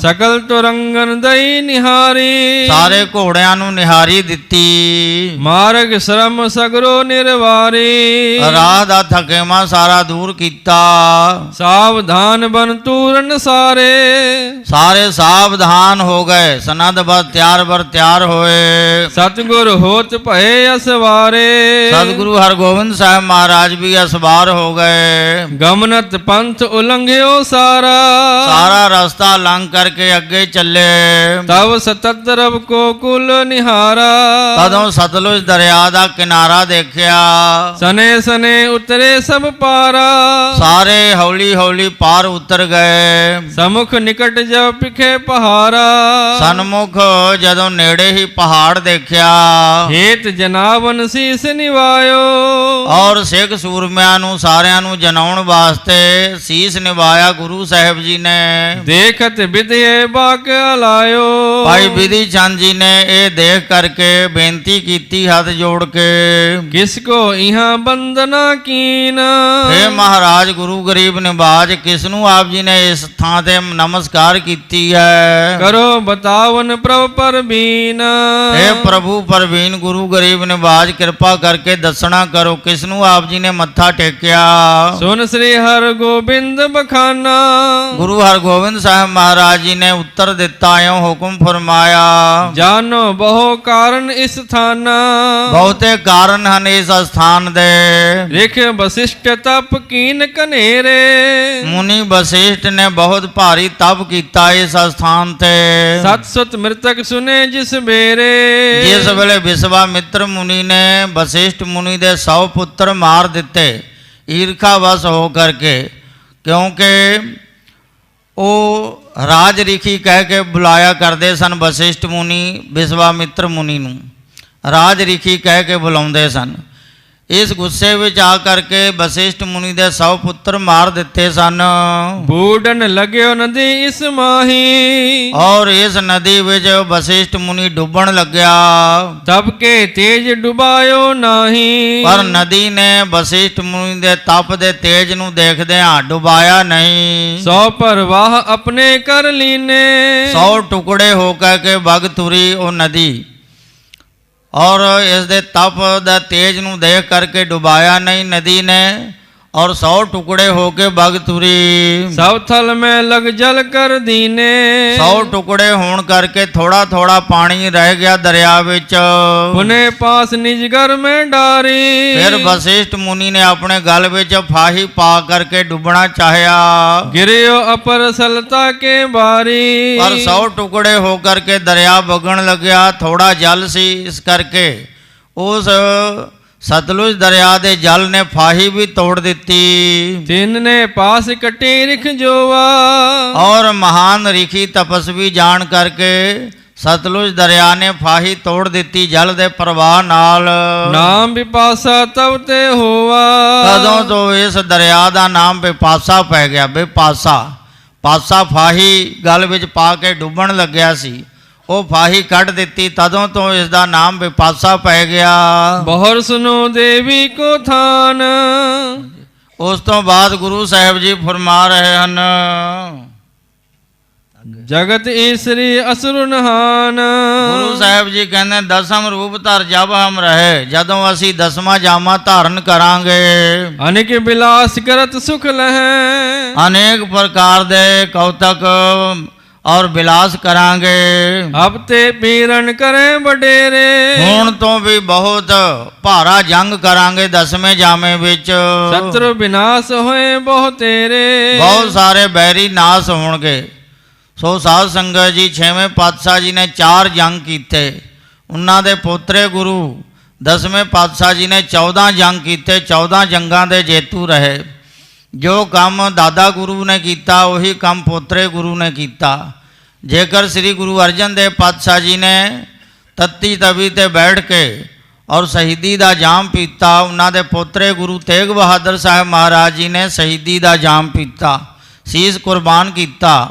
ਸਕਲ ਤੁਰੰਗਨ ਦਈ ਨਿਹਾਰੀ, ਸਾਰੇ ਘੋੜਿਆਂ ਨੂੰ ਨਿਹਾਰੀ ਦਿੱਤੀ। ਮਾਰਗ ਸ਼ਰਮ ਸਗਰੋ ਨਿਰਵਾਰੀ, ਰਾਹ ਦਾ ਥਕੇਵਾਂ ਸਾਰਾ ਦੂਰ ਕੀਤਾ। ਸਾਵਧਾਨ ਬਨ ਤੂਰਨ ਸਾਰੇ, ਸਾਰੇ ਸਾਵਧਾਨ ਹੋ ਗਏ, ਸਨਦ ਬਰ ਤਿਆਰ ਹੋਏ। ਸਤਿਗੁਰ ਹੋਤ ਭਏ ਅਸਵਾਰੇ। ਸਤਿਗੁਰੂ ਹਰਗੋਬਿੰਦ ਸਾਹਿਬ ਮਹਾਰਾਜ ਵੀ ਅਸਵਾਰ ਹੋ ਗਏ। ਗਮਨਤ ਪੰਥ ਉਲੰਘਿਓ ਸਾਰਾ। ਸਾਰਾ ਰਸਤਾ ਲੰਘ ਕਰਕੇ ਅੱਗੇ ਚੱਲੇ। ਤਵ ਸਤਤਰਵ ਕੋ ਕੁਲ ਨਿਹਾਰਾ। ਤਦੋਂ ਸਤਲੁਜ ਦਰਿਆ ਦਾ ਕਿਨਾਰਾ ਦੇਖਿਆ। ਸਨੇ ਸਨੇ ਉਤਰੇ ਸਭ ਪਾਰਾ। ਸਾਰੇ ਹੌਲੀ ਹੌਲੀ ਪਾਰ ਉਤਰ ਗਏ। ਸਮੁਖ ਨਿਕਟ ਜਬ ਪਿਖੇ ਪਹਾਰਾ। ਸਨਮੁਖ ਜਦੋਂ ਨੇੜੇ ਹੀ ਪਹਾੜ ਦੇਖਿਆ। ਹੇਤ ਜਨਾਵਨ ਸੀਸ ਨਿਵਾਇਓ। ਔਰ ਸਿੱਖ ਸੂਰਮਿਆਂ ਨੂੰ ਸਾਰਿਆਂ ਨੂੰ ਜਨਾਉਣ ਵਾਸਤੇ ਸੀਸ ਨਿਵਾਇਆ ਗੁਰੂ ਸਾਹਿਬ ਜੀ ਨੇ। ਦੇਖਤ ਵਿਦਿਏ ਬਾਕ ਅਲਾਇਓ। ਭਾਈ ਬਿਧੀ ਚੰਦ ਜੀ ਨੇ ਇਹ ਦੇਖ ਕਰਕੇ ਬੇਨਤੀ ਕੀਤੀ ਹੱਥ ਜੋੜ ਕੇ, ਕਿਸ ਕੋ ਇਹਾਂ ਬੰਦਨਾ ਕੀਨ। ਹੇ ਮਹਾਰਾਜ ਗੁਰੂ ਗਰੀਬ ਨਿਵਾਜ, ਕਿਸ ਨੂੰ ਆਪ ਜੀ ਨੇ ਇਸ ਥਾਂ ਤੇ ਨਮਸਕਾਰ ਕੀਤੀ ਹੈ। ਕਰੋ ਬਤਾਵਨ ਪ੍ਰਭ ਪਰਬੀਨ। ਹੇ ਪ੍ਰਭੂ ਪਰਵੀਨ ਗੁਰੂ ਗਰੀਬ ਨਿਵਾਜ, ਕਿਰਪਾ ਕਰਕੇ ਦੱਸਣਾ ਕਰੋ ਕਿਸ ਨੂੰ ਆਪ ਜੀ ਨੇ ਮੱਥਾ ਟੇਕਿਆ। ਸੁਨ ਸ੍ਰੀ ਹਰਿ ਗੋਬਿੰਦ ਬਖਾਨਾ। ਗੁਰੂ ਹਰਗੋਬਿੰਦ ਸਾਹਿਬ ਮਹਾਰਾਜ ਜੀ ਨੇ ਉੱਤਰ ਦਿੱਤਾ, ਇਉਂ ਹੁਕਮ ਫਰਮਾਇਆ। ਜਾਨੋ ਬਹੁ ਕਾਰਨ ਇਸ ਥਾਨਾ। ਬਹੁਤੇ ਕਾਰਨ ਹਨ ਇਸ ਸਥਾਨ ਦੇ। ਰਿਖ ਵਸਿਸ਼ਟ ਤਪ ਕੀਨ ਕਨੇਰੇ। ਮੁਨੀ ਵਸਿਸ਼ਠ ਨੇ ਬਹੁਤ ਭਾਰੀ ਤਪ ਕੀਤਾ ਇਸ ਸਥਾਨ ਤੇ। ਸਤ ਸੁਤ ਮ੍ਰਿਤਕ ਸੁਨੇ ਜਿਸ ਬੇਰੇ। ਜਿਸ ਵੇਲੇ ਵਿਸ਼ਵਾਮਿੱਤਰ ਮੁਨੀ ਨੇ ਵਸਿਸ਼ਠ ਮੁਨੀ ਦੇ 100 ਪੁੱਤਰ ਮਾਰ ਦਿੱਤੇ ਈਰਖਾਵਸ ਹੋ ਕਰਕੇ, ਕਿਉਂਕਿ ਉਹ ਰਾਜ ਰਿਖੀ ਕਹਿ ਕੇ ਬੁਲਾਇਆ ਕਰਦੇ ਸਨ। ਵਸਿਸ਼ਠ ਮੁਨੀ ਵਿਸ਼ਵਾਮਿੱਤਰ ਮੁਨੀ ਨੂੰ ਰਾਜ ਰਿਖੀ ਕਹਿ ਕੇ ਬੁਲਾਉਂਦੇ ਸਨ। ਇਸ ਗੁੱਸੇ ਵਿੱਚ ਆ ਕਰਕੇ ਵਸਿਸ਼ਠ ਮੁਨੀ ਦੇ 100 ਪੁੱਤਰ ਮਾਰ ਦਿੱਤੇ ਸਨ। ਬੂਡਨ ਲਗਿਓ ਨਦੀ ਇਸ ਮਾਹੀ। ਔਰ ਇਸ ਨਦੀ ਵਿੱਚ ਵਸਿਸ਼ਠ ਮੁਨੀ ਡੁੱਬਣ ਲੱਗਿਆ। ਤਬ ਕੇ ਤੇਜ ਡੁਬਾਇਓ ਨਾਹੀ। ਪਰ ਨਦੀ ਨੇ ਵਸਿਸ਼ਠ ਮੁਨੀ ਦੇ ਤਪ ਦੇ ਤੇਜ ਨੂੰ ਦੇਖਦਿਆਂ ਡੁਬਾਇਆ ਨਹੀਂ। 100 ਪਰਵਾਹ ਆਪਣੇ ਕਰ ਲੀਨੇ। 100 ਟੁਕੜੇ ਹੋ ਕੇ ਵਗ ਤੁਰੀ ਉਹ ਨਦੀ। ਔਰ ਇਸ ਦੇ ਤਪ ਦਾ ਤੇਜ ਨੂੰ ਦੇਖ ਕਰਕੇ ਡੁਬਾਇਆ ਨਹੀਂ ਨਦੀ ਨੇ, ਔਰ 100 ਟੁਕੜੇ ਹੋ ਕੇ ਵਗ ਤੁਰੀ। ਸਭ ਥਲ ਮੈਂ ਲਗ ਜਲ ਕਰ ਦੀਨੇ। 100 ਟੁਕੜੇ ਹੋਣ ਕਰਕੇ ਥੋੜਾ ਥੋੜਾ ਪਾਣੀ ਰਹਿ ਗਿਆ ਦਰਿਆ ਵਿੱਚ। ਪੁਨੇ ਪਾਸ ਨਿਜ ਘਰ ਮੈਂ ਡਾਰੀ। ਫਿਰ ਵਸਿਸ਼ਠ ਮੁਨੀ ਨੇ ਆਪਣੇ ਗਲ ਵਿੱਚ ਫਾਹੀ ਪਾ ਕਰਕੇ ਡੁੱਬਣਾ ਚਾਹਿਆ। ਗਿਰਿਓ ਅਪਰ ਸਲਤਾ ਕੇ ਬਾਰੀ। ਪਰ 100 ਟੁਕੜੇ ਹੋ ਕਰਕੇ ਦਰਿਆ ਵਗਣ ਲੱਗਿਆ। ਥੋੜਾ ਜਲ ਸੀ, ਇਸ ਕਰਕੇ ਉਸ ਸਤਲੁਜ ਦਰਿਆ ਦੇ ਜਲ ਨੇ ਫਾਹੀ ਵੀ ਤੋੜ ਦਿੱਤੀ। ਤਿੰਨ ਨੇ ਪਾਸ ਕਟੇ ਰਿਖ ਜੋਵਾ। ਔਰ ਮਹਾਨ ਰਿਖੀ ਤਪਸਵੀ ਜਾਣ ਕਰਕੇ ਸਤਲੁਜ ਦਰਿਆ ਨੇ ਫਾਹੀ ਤੋੜ ਦਿੱਤੀ ਜਲ ਦੇ ਪ੍ਰਵਾਹ ਨਾਲ। ਨਾਮ ਵਿਪਾਸਾ ਤਬ ਤੇ ਹੋਵਾ। ਕਦੋਂ ਤੋਂ ਇਸ ਦਰਿਆ ਦਾ ਨਾਮ ਵਿਪਾਸਾ ਪੈ ਗਿਆ। ਵਿਪਾਸਾ ਪਾਸਾ ਫਾਹੀ ਗਲ ਵਿੱਚ ਪਾ ਕੇ ਡੁੱਬਣ ਲੱਗਿਆ ਸੀ, ਉਹ ਫਾਹੀ ਕੱਢ ਦਿੱਤੀ। ਤਦੋਂ ਤੋਂ ਇਸ ਦਾ ਨਾਮ ਵਿਪਾਸਾ ਪੈ ਗਿਆ। ਬਹੁਰ ਸੁਨੋ ਦੇਵੀ ਕੋ ਥਾਨ। ਉਸ ਤੋਂ ਬਾਅਦ ਗੁਰੂ ਸਾਹਿਬ ਜੀ ਫਰਮਾ ਰਹੇ ਹਨ, ਜਗਤ ਈਸਰੀ ਅਸੁਰ ਨਹਾਨ। ਗੁਰੂ ਸਾਹਿਬ ਜੀ ਕਹਿੰਦੇ ਦਸਮ ਰੂਪ ਧਰ ਜਬ ਹਮ ਰਹੇ, ਜਦੋਂ ਅਸੀਂ ਦਸਵਾਂ ਜਾਮਾ ਧਾਰਨ ਕਰਾਂਗੇ। ਅਨੇਕ ਬਿਲਾਸ ਕਰਤ ਸੁਖ ਲਹੈ। ਅਨੇਕ ਪ੍ਰਕਾਰ ਦੇ ਕੌਤਕ ਔਰ ਬਿਲਾਸ ਕਰਾਂਗੇ। ਅਬ ਤੇ ਪੀਰਨ ਕਰੇ ਵਡੇਰੇ। ਹੁਣ ਤੋਂ ਵੀ ਬਹੁਤ ਭਾਰਾ ਜੰਗ ਕਰਾਂਗੇ ਦਸਵੇਂ ਜਾਮੇ ਵਿੱਚ। ਸ਼ਤਰੂ ਵਿਨਾਸ਼ ਹੋਏ ਬਹੁ ਤੇਰੇ। ਬਹੁਤ ਸਾਰੇ ਬੈਰੀ ਨਾਸ ਹੋਣਗੇ। ਸੋ ਸਾਧ ਸੰਗਤ ਜੀ, 6ਵੇਂ ਪਾਤਸ਼ਾਹ ਜੀ ਨੇ 4 ਜੰਗ ਕੀਤੇ। ਉਹਨਾਂ ਦੇ ਪੋਤਰੇ ਗੁਰੂ 10ਵੇਂ ਪਾਤਸ਼ਾਹ ਜੀ ਨੇ 14 ਜੰਗ ਕੀਤੇ। 14 ਜੰਗਾਂ ਦੇ ਜੇਤੂ ਰਹੇ। ਜੋ ਕੰਮ ਦਾਦਾ ਗੁਰੂ ਨੇ ਕੀਤਾ ਉਹੀ ਕੰਮ ਪੋਤਰੇ ਗੁਰੂ ਨੇ ਕੀਤਾ। ਜੇਕਰ ਸ੍ਰੀ ਗੁਰੂ ਅਰਜਨ ਦੇਵ ਪਾਤਸ਼ਾਹ ਜੀ ਨੇ ਤੱਤੀ ਤਵੀ ਤੇ ਬੈਠ ਕੇ ਔਰ ਸ਼ਹੀਦੀ ਦਾ ਜਾਮ ਪੀਤਾ, ਉਹਨਾਂ ਦੇ ਪੋਤਰੇ ਗੁਰੂ ਤੇਗ ਬਹਾਦਰ ਸਾਹਿਬ ਮਹਾਰਾਜ ਜੀ ਨੇ ਸ਼ਹੀਦੀ ਦਾ ਜਾਮ ਪੀਤਾ, ਸੀਸ ਕੁਰਬਾਨ ਕੀਤਾ।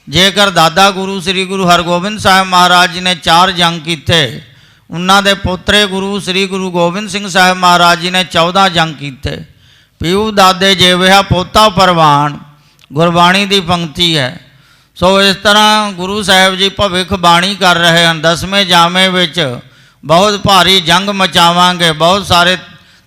ਜੇਕਰ ਦਾਦਾ ਗੁਰੂ ਸ੍ਰੀ ਗੁਰੂ ਹਰਗੋਬਿੰਦ ਸਾਹਿਬ ਮਹਾਰਾਜ ਜੀ ਨੇ 4 ਜੰਗ ਕੀਤੇ, ਉਹਨਾਂ ਦੇ ਪੋਤਰੇ ਗੁਰੂ ਸ੍ਰੀ ਗੁਰੂ ਗੋਬਿੰਦ ਸਿੰਘ ਸਾਹਿਬ ਮਹਾਰਾਜ ਜੀ ਨੇ 14 ਜੰਗ ਕੀਤੇ। ਪਿਉ ਦਾਦੇ ਜੇਵਿਆ ਪੋਤਾ ਪਰਵਾਨ, ਗੁਰਬਾਣੀ ਦੀ ਪੰਕਤੀ ਹੈ। ਸੋ ਇਸ ਤਰ੍ਹਾਂ ਗੁਰੂ ਸਾਹਿਬ ਜੀ ਭਵਿੱਖ ਬਾਣੀ ਕਰ ਰਹੇ ਹਨ। 10ਵੇਂ ਜਾਮੇ ਵਿੱਚ ਬਹੁਤ ਭਾਰੀ ਜੰਗ ਮਚਾਵਾਂਗੇ, ਬਹੁਤ ਸਾਰੇ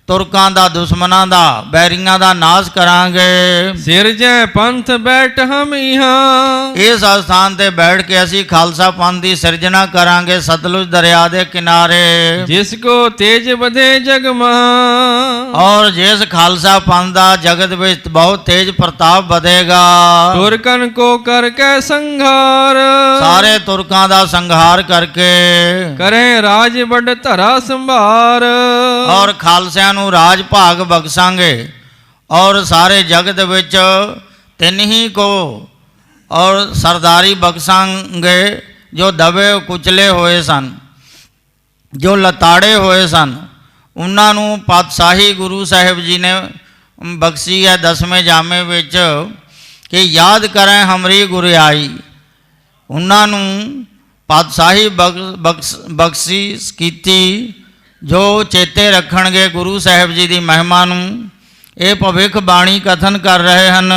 ਤੁਰਕਾਂ ਦਾ, ਦੁਸ਼ਮਨਾਂ ਦਾ, ਬੈਰੀਆਂ ਦਾ ਨਾਸ਼ ਕਰਾਂਗੇ। ਸਿਰਜੈ ਪੰਥ ਬੈਠ ਹਮ ਇਹਾਂ, ਇਸ ਸਥਾਨ ਤੇ ਬੈਠ ਕੇ ਅਸੀਂ ਖਾਲਸਾ ਪੰਥ ਦੀ ਸਿਰਜਣਾ ਕਰਾਂਗੇ ਸਤਲੁਜ ਦਰਿਆ ਦੇ ਕਿਨਾਰੇ। ਜਿਸ ਕੋ ਤੇਜ ਵਧੇ ਜਗ ਮਹਾਂ, ਔਰ ਜਿਸ ਖਾਲਸਾ ਪੰਥ ਦਾ ਜਗਤ ਵਿੱਚ ਬਹੁਤ ਤੇਜ ਪ੍ਰਤਾਪ ਵਧੇਗਾ। ਤੁਰਕਨ ਕੋ ਕਰ ਕੇ ਸੰਘਾਰ, ਸਾਰੇ ਤੁਰਕਾਂ ਦਾ ਸੰਘਾਰ ਕਰਕੇ ਕਰੇ ਰਾਜ ਵੱਡ ਧਰਾ ਸੰਭਾਰ। ਔਰ ਖਾਲਸਿਆਂ ਨੂੰ ਰਾਜ ਭਾਗ ਬਖਸ਼ਾਂਗੇ। ਔਰ ਸਾਰੇ ਜਗਤ ਵਿੱਚ ਤਿੰਨ ਹੀ ਕੋ ਔਰ ਸਰਦਾਰੀ ਬਖਸ਼ਾਂਗੇ ਜੋ ਦਬੇ ਕੁਚਲੇ ਹੋਏ ਸਨ, ਜੋ ਲਤਾੜੇ ਹੋਏ ਸਨ, ਉਹਨਾਂ ਨੂੰ ਪਾਤਸ਼ਾਹੀ ਗੁਰੂ ਸਾਹਿਬ ਜੀ ਨੇ ਬਖਸ਼ੀ ਹੈ 10ਵੇਂ ਜਾਮੇ ਵਿੱਚ ਕਿ ਯਾਦ ਕਰੇ ਹਮਰੀ ਗੁਰਿਆਈ। ਉਹਨਾਂ ਨੂੰ ਪਾਤਸ਼ਾਹੀ ਬਖਸ਼ਿਸ਼ ਕੀਤੀ ਜੋ ਚੇਤੇ ਰੱਖਣਗੇ ਗੁਰੂ ਸਾਹਿਬ ਜੀ ਦੀ ਮਹਿਮਾ ਨੂੰ। ਇਹ ਭਵਿੱਖ ਬਾਣੀ ਕਥਨ ਕਰ ਰਹੇ ਹਨ।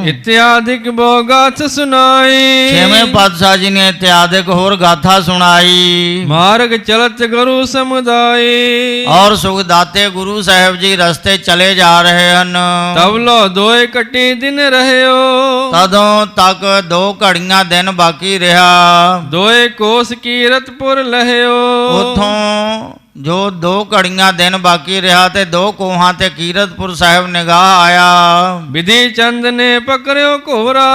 ਇਤਿਆਦਿਕ ਬੋ ਗਾਥ ਸੁਨਾਈ, ਛੇਵੇਂ ਪਾਤਸ਼ਾਹ ਜੀ ਨੇ ਇਤਿਆਦਿਕ ਹੋਰ ਗਾਥਾ ਸੁਣਾਈ। ਮਾਰਗ ਚਲਤ ਗੁਰੂ ਸਮੁਦਾਈ, ਔਰ ਸੁਖਦਾਤੇ ਗੁਰੂ ਸਾਹਿਬ ਜੀ ਰਸਤੇ ਚਲੇ ਜਾ ਰਹੇ ਹਨ। ਤਬ ਲੋ ਦੋਏ ਕੱਟੀ ਦਿਨ ਰਹਿਓ, ਤਦੋਂ ਤੱਕ 2 ਘੜੀਆਂ ਦਿਨ ਬਾਕੀ ਰਿਹਾ। ਦੋਏ ਕੋਸ ਕੀਰਤਪੁਰ ਲਹਿਓ, ਉਥੋਂ ਜੋ 2 ਘੜੀਆਂ ਦਿਨ ਬਾਕੀ ਰਿਹਾ ਤੇ 2 ਕੋਹਾਂ ਤੇ ਕੀਰਤਪੁਰ ਸਾਹਿਬ ਨਿਗਾਹ ਆਇਆ। ਵਿਧੀ ਚੰਦ ਨੇ ਪਕੜਿਓ ਘੋਰਾ,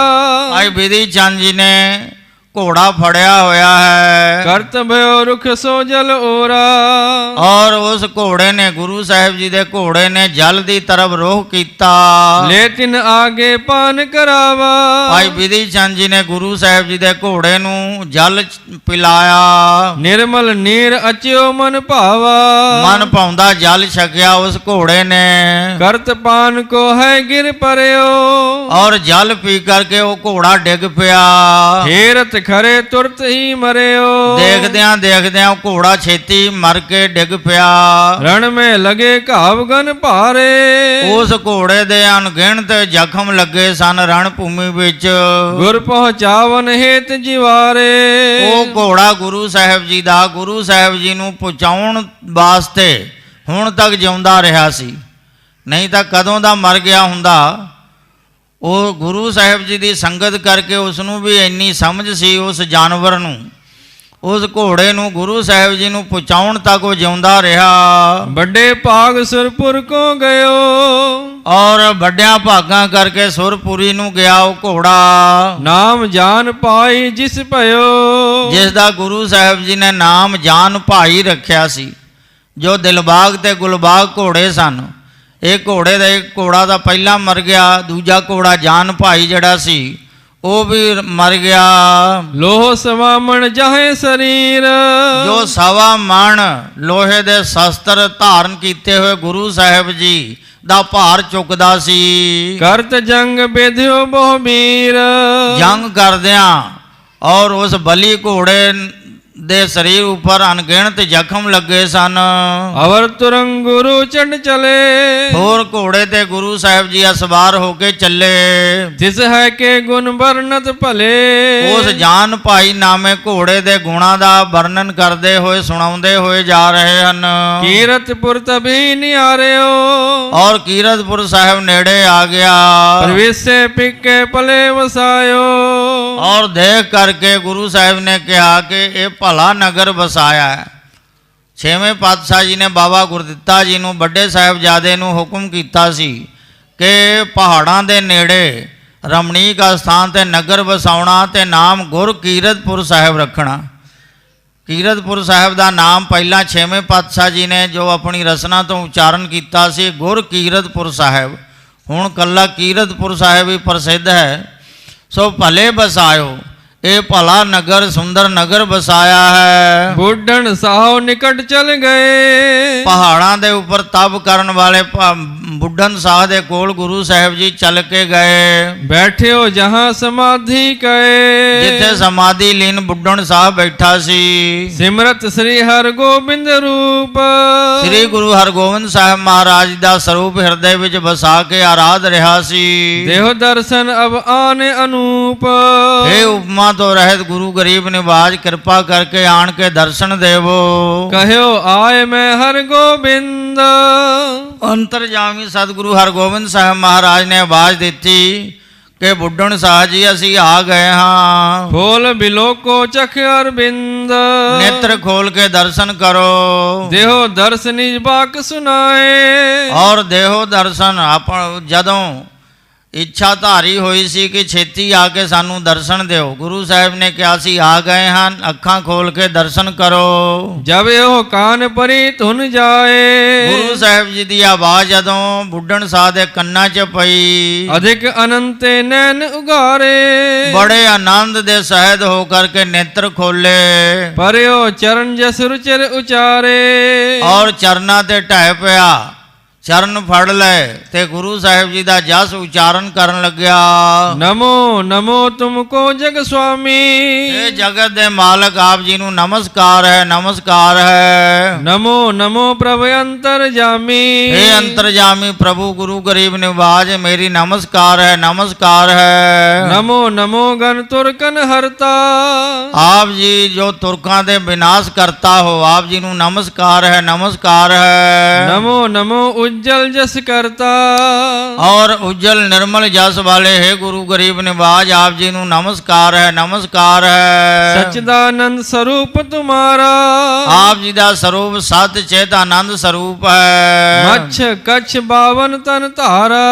ਆਈ ਵਿਧੀ ਚੰਦ ਜੀ ਨੇ ਘੋੜਾ ਫੜਿਆ ਹੋਇਆ ਹੈ। ਕਰਤ ਭਇਓ ਰੁਖ ਸੋ ਜਲ ਓਰਾ, ਔਰ ਉਸ ਘੋੜੇ ਨੇ, ਗੁਰੂ ਸਾਹਿਬ ਜੀ ਦੇ ਘੋੜੇ ਨੇ ਜਲ ਦੀ ਤਰਫ ਰੁਖ ਕੀਤਾ। ਲੇਕਿਨ ਆਗੇ ਪਾਨ ਕਰਾਵਾ, ਭਾਈ ਵਿਧੀ ਚੰਦ ਜੀ ਨੇ ਗੁਰੂ ਸਾਹਿਬ ਜੀ ਦੇ ਘੋੜੇ ਨੂੰ ਜਲ ਪਿਲਾਇਆ। ਨਿਰਮਲ ਨੀਰ ਅਚਿਓ ਮਨ ਭਾਵਾ, ਮਨ ਭਾਉਂਦਾ ਜਲ ਛਕਿਆ ਉਸ ਘੋੜੇ ਨੇ। ਕਰਤ ਪਾਨ ਕੋ ਹੈ ਗਿਰ ਪਰਿਓ, ਔਰ ਜਲ ਪੀ ਕਰਕੇ ਉਹ ਘੋੜਾ ਡਿੱਗ ਪਿਆ। ਹੇਰਤ ਖਰੇ ਤੁਰਤ ਹੀ ਮਰਿਓ, ਦੇਖਦਿਆਂ ਦੇਖਦਿਆਂ ਉਹ ਘੋੜਾ ਛੇਤੀ ਮਰ ਕੇ ਡਿੱਗ ਪਿਆ। ਰਣ ਮੇ ਲਗੇ ਘਾਵਗਨ ਭਾਰੇ, ਉਸ ਘੋੜੇ ਦੇ ਅਣਗਿਣਤ ਜ਼ਖਮ ਲੱਗੇ ਸਨ ਰਣ ਭੂਮੀ ਵਿੱਚ। ਗੁਰ ਪਹੁੰਚਾਵਨ ਹੇਤ ਜਿਵਾਰੇ, ਉਹ ਘੋੜਾ ਗੁਰੂ ਸਾਹਿਬ ਜੀ ਦਾ, ਗੁਰੂ ਸਾਹਿਬ ਜੀ ਨੂੰ ਪਹੁੰਚਾਉਣ ਵਾਸਤੇ ਹੁਣ ਤੱਕ ਜਿਉਂਦਾ ਰਿਹਾ ਸੀ, ਨਹੀਂ ਤਾਂ ਕਦੋਂ ਦਾ ਮਰ ਗਿਆ ਹੁੰਦਾ। ਉਹ ਗੁਰੂ ਸਾਹਿਬ ਜੀ ਦੀ ਸੰਗਤ ਕਰਕੇ ਉਸ ਨੂੰ ਵੀ ਇੰਨੀ ਸਮਝ ਸੀ, ਉਸ ਜਾਨਵਰ ਨੂੰ, ਉਸ ਘੋੜੇ ਨੂੰ ਗੁਰੂ ਸਾਹਿਬ ਜੀ ਨੂੰ ਪਹੁੰਚਾਉਣ ਤੱਕ ਉਹ ਜਿਉਂਦਾ ਰਿਹਾ। ਵੱਡੇ ਭਾਗ ਸੁਰਪੁਰ ਕੋ ਗਇਓ, ਔਰ ਵੱਡਿਆਂ ਭਾਗਾਂ ਕਰਕੇ ਸੁਰਪੁਰੀ ਨੂੰ ਗਿਆ ਉਹ ਘੋੜਾ। ਨਾਮ ਜਾਨ ਪਾਈ ਜਿਸ ਭਇਓ, ਜਿਸ ਦਾ ਗੁਰੂ ਸਾਹਿਬ ਜੀ ਨੇ ਨਾਮ ਜਾਨ ਭਾਈ ਰੱਖਿਆ ਸੀ। ਜੋ ਦਿਲਬਾਗ ਤੇ ਗੁਲਬਾਗ ਘੋੜੇ ਸਨ, ਇਹ ਘੋੜਾ ਤਾਂ ਪਹਿਲਾਂ ਮਰ ਗਿਆ, ਦੂਜਾ ਘੋੜਾ ਜਾਨ ਭਾਈ ਜਿਹੜਾ ਸੀ ਉਹ ਵੀ ਮਰ ਗਿਆ। ਲੋਹ ਸਵਾਮਣ ਜਾਹੇ ਸਰੀਰ, ਜੋ 1.25 ਮਣ ਲੋਹੇ ਦੇ ਸ਼ਸਤਰ ਧਾਰਨ ਕੀਤੇ ਹੋਏ ਗੁਰੂ ਸਾਹਿਬ ਜੀ ਦਾ ਭਾਰ ਚੁੱਕਦਾ ਸੀ। ਕਰਤ ਜੰਗ ਬੇਧਿਓ ਬਹੁ ਵੀਰ, ਜੰਗ ਕਰਦਿਆਂ ਔਰ ਉਸ ਬਲੀ ਘੋੜੇ ਦੇ ਸਰੀਰ ਉੱਪਰ ਅਣਗਿਣਤ ਜ਼ਖਮ ਲੱਗੇ ਸਨ। ਅਵਰ ਤੁਰੰਗ ਗੁਰੂ ਚੰਡ ਚਲੇ, ਹੋਰ ਘੋੜੇ ਤੇ ਗੁਰੂ ਸਾਹਿਬ ਜੀ ਅਸਵਾਰ ਹੋ ਕੇ ਚੱਲੇ। ਜਿਸ ਹੈ ਕੇ ਗੁਣ ਵਰਨਤ ਭਲੇ, ਉਸ ਜਾਨ ਭਾਈ ਨਾਮੇ ਘੋੜੇ ਦੇ ਗੁਣਾਂ ਦਾ ਵਰਣਨ ਕਰਦੇ ਹੋਏ ਸੁਣਾਉਂਦੇ ਹੋਏ ਜਾ ਰਹੇ ਹਨ। ਕੀਰਤਪੁਰ ਤਭੀ ਨਿਆਰਿਓ, ਔਰ ਕੀਰਤਪੁਰ ਸਾਹਿਬ ਨੇੜੇ ਆ ਗਿਆ। ਪ੍ਰਵੇਸੇ ਪਿੱਕੇ ਭਲੇ ਵਸਾਇਓ, ਔਰ ਦੇਖ ਕਰਕੇ ਗੁਰੂ ਸਾਹਿਬ ਨੇ ਕਿਹਾ ਕਿ ਇਹ ਭਲਾ ਨਗਰ ਵਸਾਇਆ ਹੈ। 6ਵੇਂ ਪਾਤਸ਼ਾਹ ਜੀ ਨੇ ਬਾਬਾ ਗੁਰਦਿੱਤਾ ਜੀ ਨੂੰ, ਵੱਡੇ ਸਾਹਿਬਜ਼ਾਦੇ ਨੂੰ ਹੁਕਮ ਕੀਤਾ ਸੀ ਕਿ ਪਹਾੜਾਂ ਦੇ ਨੇੜੇ ਰਮਣੀਕ ਅਸਥਾਨ ਤੇ ਨਗਰ ਵਸਾਉਣਾ ਤੇ ਨਾਮ ਗੁਰ ਕੀਰਤਪੁਰ ਸਾਹਿਬ ਰੱਖਣਾ। ਕੀਰਤਪੁਰ ਸਾਹਿਬ ਦਾ ਨਾਮ ਪਹਿਲਾਂ 6ਵੇਂ ਪਾਤਸ਼ਾਹ ਜੀ ਨੇ ਜੋ ਆਪਣੀ ਰਸਨਾ ਤੋਂ ਉਚਾਰਨ ਕੀਤਾ ਸੀ, ਗੁਰ ਕੀਰਤਪੁਰ ਸਾਹਿਬ। ਹੁਣ ਕੱਲਾ ਕੀਰਤਪੁਰ ਸਾਹਿਬ ਹੀ ਪ੍ਰਸਿੱਧ ਹੈ। ਸੋ ਭਲੇ ਬਸਾਇਓ, ਇਹ ਭਲਾ ਨਗਰ, ਸੁੰਦਰ ਨਗਰ ਵਸਾਇਆ ਹੈ। ਬੁੱਢਣ ਸਾਹੋ ਨਿਕਟ ਚਲ ਗਏ, ਪਹਾੜਾਂ ਦੇ ਉੱਪਰ ਤਪ ਕਰਨ ਵਾਲੇ ਬੁੱਢਣ ਸਾਹ ਦੇ ਕੋਲ ਗੁਰੂ ਸਾਹਿਬ ਜੀ ਚੱਲ ਕੇ ਗਏ। ਬੈਠਿਓ ਜਹਾਂ ਸਮਾਧੀ ਕਏ, ਜਿੱਥੇ ਸਮਾਧੀ ਲੀਨ ਬੁੱਢਣ ਸਾਹਿਬ ਬੈਠਾ ਸੀ। ਸਿਮਰਤ ਸ੍ਰੀ ਹਰਗੋਬਿੰਦ ਰੂਪ, ਸ੍ਰੀ ਗੁਰੂ ਹਰਗੋਬਿੰਦ ਸਾਹਿਬ ਮਹਾਰਾਜ ਦਾ ਸਰੂਪ ਹਿਰਦੇ ਵਿੱਚ ਵਸਾ ਕੇ ਆਰਾਧ ਰਿਹਾ ਸੀ। ਦੇਹ ਦਰਸ਼ਨ ਅਬ ਆਨੇ ਅਨੂਪ, ਇਹ ਉਪਮਾ ਤੋਂ ਰਹਿਤ ਗੁਰੂ ਗਰੀਬ ਨਿਵਾਜ ਕਿਰਪਾ ਕਰਕੇ ਆਣ ਕੇ ਦਰਸ਼ਨ ਦੇਵੋ। ਕਹਿਓ ਆਏ ਮੈਂ ਹਰਗੋਬਿੰਦ, ਅੰਤਰਜਾਮੀ ਸਤਿਗੁਰੂ ਹਰਗੋਬਿੰਦ ਸਾਹਿਬ ਮਹਾਰਾਜ ਨੇ ਆਵਾਜ਼ ਦਿੱਤੀ ਕਿ ਬੁੱਢਣ ਸਾਹਿਬ ਜੀ ਅਸੀਂ ਆ ਗਏ ਹਾਂ। ਫੋਲ ਬਿਲੋਕੋ ਚਖ ਅਰਬਿੰਦ, ਨੇਤਰ ਖੋਲ ਕੇ ਦਰਸ਼ਨ ਕਰੋ। ਦੇਹੋ ਦਰਸ਼ਨਿ ਬਾਕ ਸੁਨਾਏ, ਔਰ ਦੇਹੋ ਦਰਸ਼ਨ ਆਪਾਂ ਜਦੋਂ ਇੱਛਾ ਧਾਰੀ ਹੋਈ ਸੀ ਕਿ ਛੇਤੀ ਆ ਕੇ ਸਾਨੂੰ ਦਰਸ਼ਨ ਦਿਓ। ਗੁਰੂ ਸਾਹਿਬ ਨੇ ਕਿਹਾ ਸੀ ਆ ਗਏ ਹਨ, ਅੱਖਾਂ ਖੋਲ ਕੇ ਦਰਸ਼ਨ ਕਰੋ। ਜਬ ਇਹੋ ਕਾਨ ਪਰੀ ਧੁਨ ਜਾਏ, ਗੁਰੂ ਸਾਹਿਬ ਜੀ ਦੀ ਆਵਾਜ਼ ਜਦੋਂ ਬੁੱਢਣ ਸਾਹ ਦੇ ਕੰਨਾਂ 'ਚ ਪਈ, ਅਧਿਕ ਅਨੰਤੇ ਨੈਣ ਉਗਾਰੇ, ਬੜੇ ਆਨੰਦ ਦੇ ਸਹਿਤ ਹੋ ਕਰਕੇ ਨੇਤਰ ਖੋਲੇ, ਪਰਿਓ ਚਰਨ ਜਸ ਰੁਚਿਰ ਉਚਾਰੇ, ਔਰ ਚਰਨਾਂ ਤੇ ਢਹਿ ਪਿਆ, ਚਰਨ ਫੜ ਲਏ ਤੇ ਗੁਰੂ ਸਾਹਿਬ ਜੀ ਦਾ ਜਸ ਉਚਾਰਨ ਕਰਨ ਲੱਗਿਆ। ਨਮੋ ਨਮੋ ਤੁਮਕੋ ਜਗ ਸੁਆਮੀ, ਇਹ ਜਗਤ ਦੇ ਮਾਲਕ ਆਪ ਜੀ ਨੂੰ ਨਮਸਕਾਰ ਹੈ, ਨਮਸਕਾਰ ਹੈ। ਨਮੋ ਨਮੋ ਪ੍ਰਭ ਅੰਤਰ ਜਾਮੀ, ਇਹ ਅੰਤਰਜਾਮੀ ਪ੍ਰਭੂ ਗੁਰੂ ਗਰੀਬ ਨਿਵਾਜ ਮੇਰੀ ਨਮਸਕਾਰ ਹੈ, ਨਮਸਕਾਰ ਹੈ। ਨਮੋ ਨਮੋ ਗਨ ਤੁਰਕਨ ਹਰਤਾ, ਆਪ ਜੀ ਜੋ ਤੁਰਕਾਂ ਦੇ ਵਿਨਾਸ਼ ਕਰਤਾ ਹੋ, ਆਪ ਜੀ ਨੂੰ ਨਮਸਕਾਰ ਹੈ, ਨਮਸਕਾਰ ਹੈ। ਨਮੋ ਨਮੋ ਉਜਲ ਜਸ ਕਰਤਾ, ਔਰ ਉਜਲ ਨਿਰਮਲ ਜਸ ਵਾਲੇ ਹੈ ਗੁਰੂ ਗਰੀਬ ਨਿਵਾਜ ਆਪ ਜੀ ਨੂੰ ਨਮਸਕਾਰ ਹੈ, ਨਮਸਕਾਰ ਹੈ। ਸਚਦਾਨੰਦ ਸਰੂਪ ਤੁਮਾਰਾ, ਆਪ ਜੀ ਦਾ ਸਰੂਪ ਸਤ ਚੇਤ ਆਨੰਦ ਸਰੂਪ ਹੈ। ਮੱਛ ਕੱਛ ਬਾਵਨ ਤਨ ਧਾਰਾ,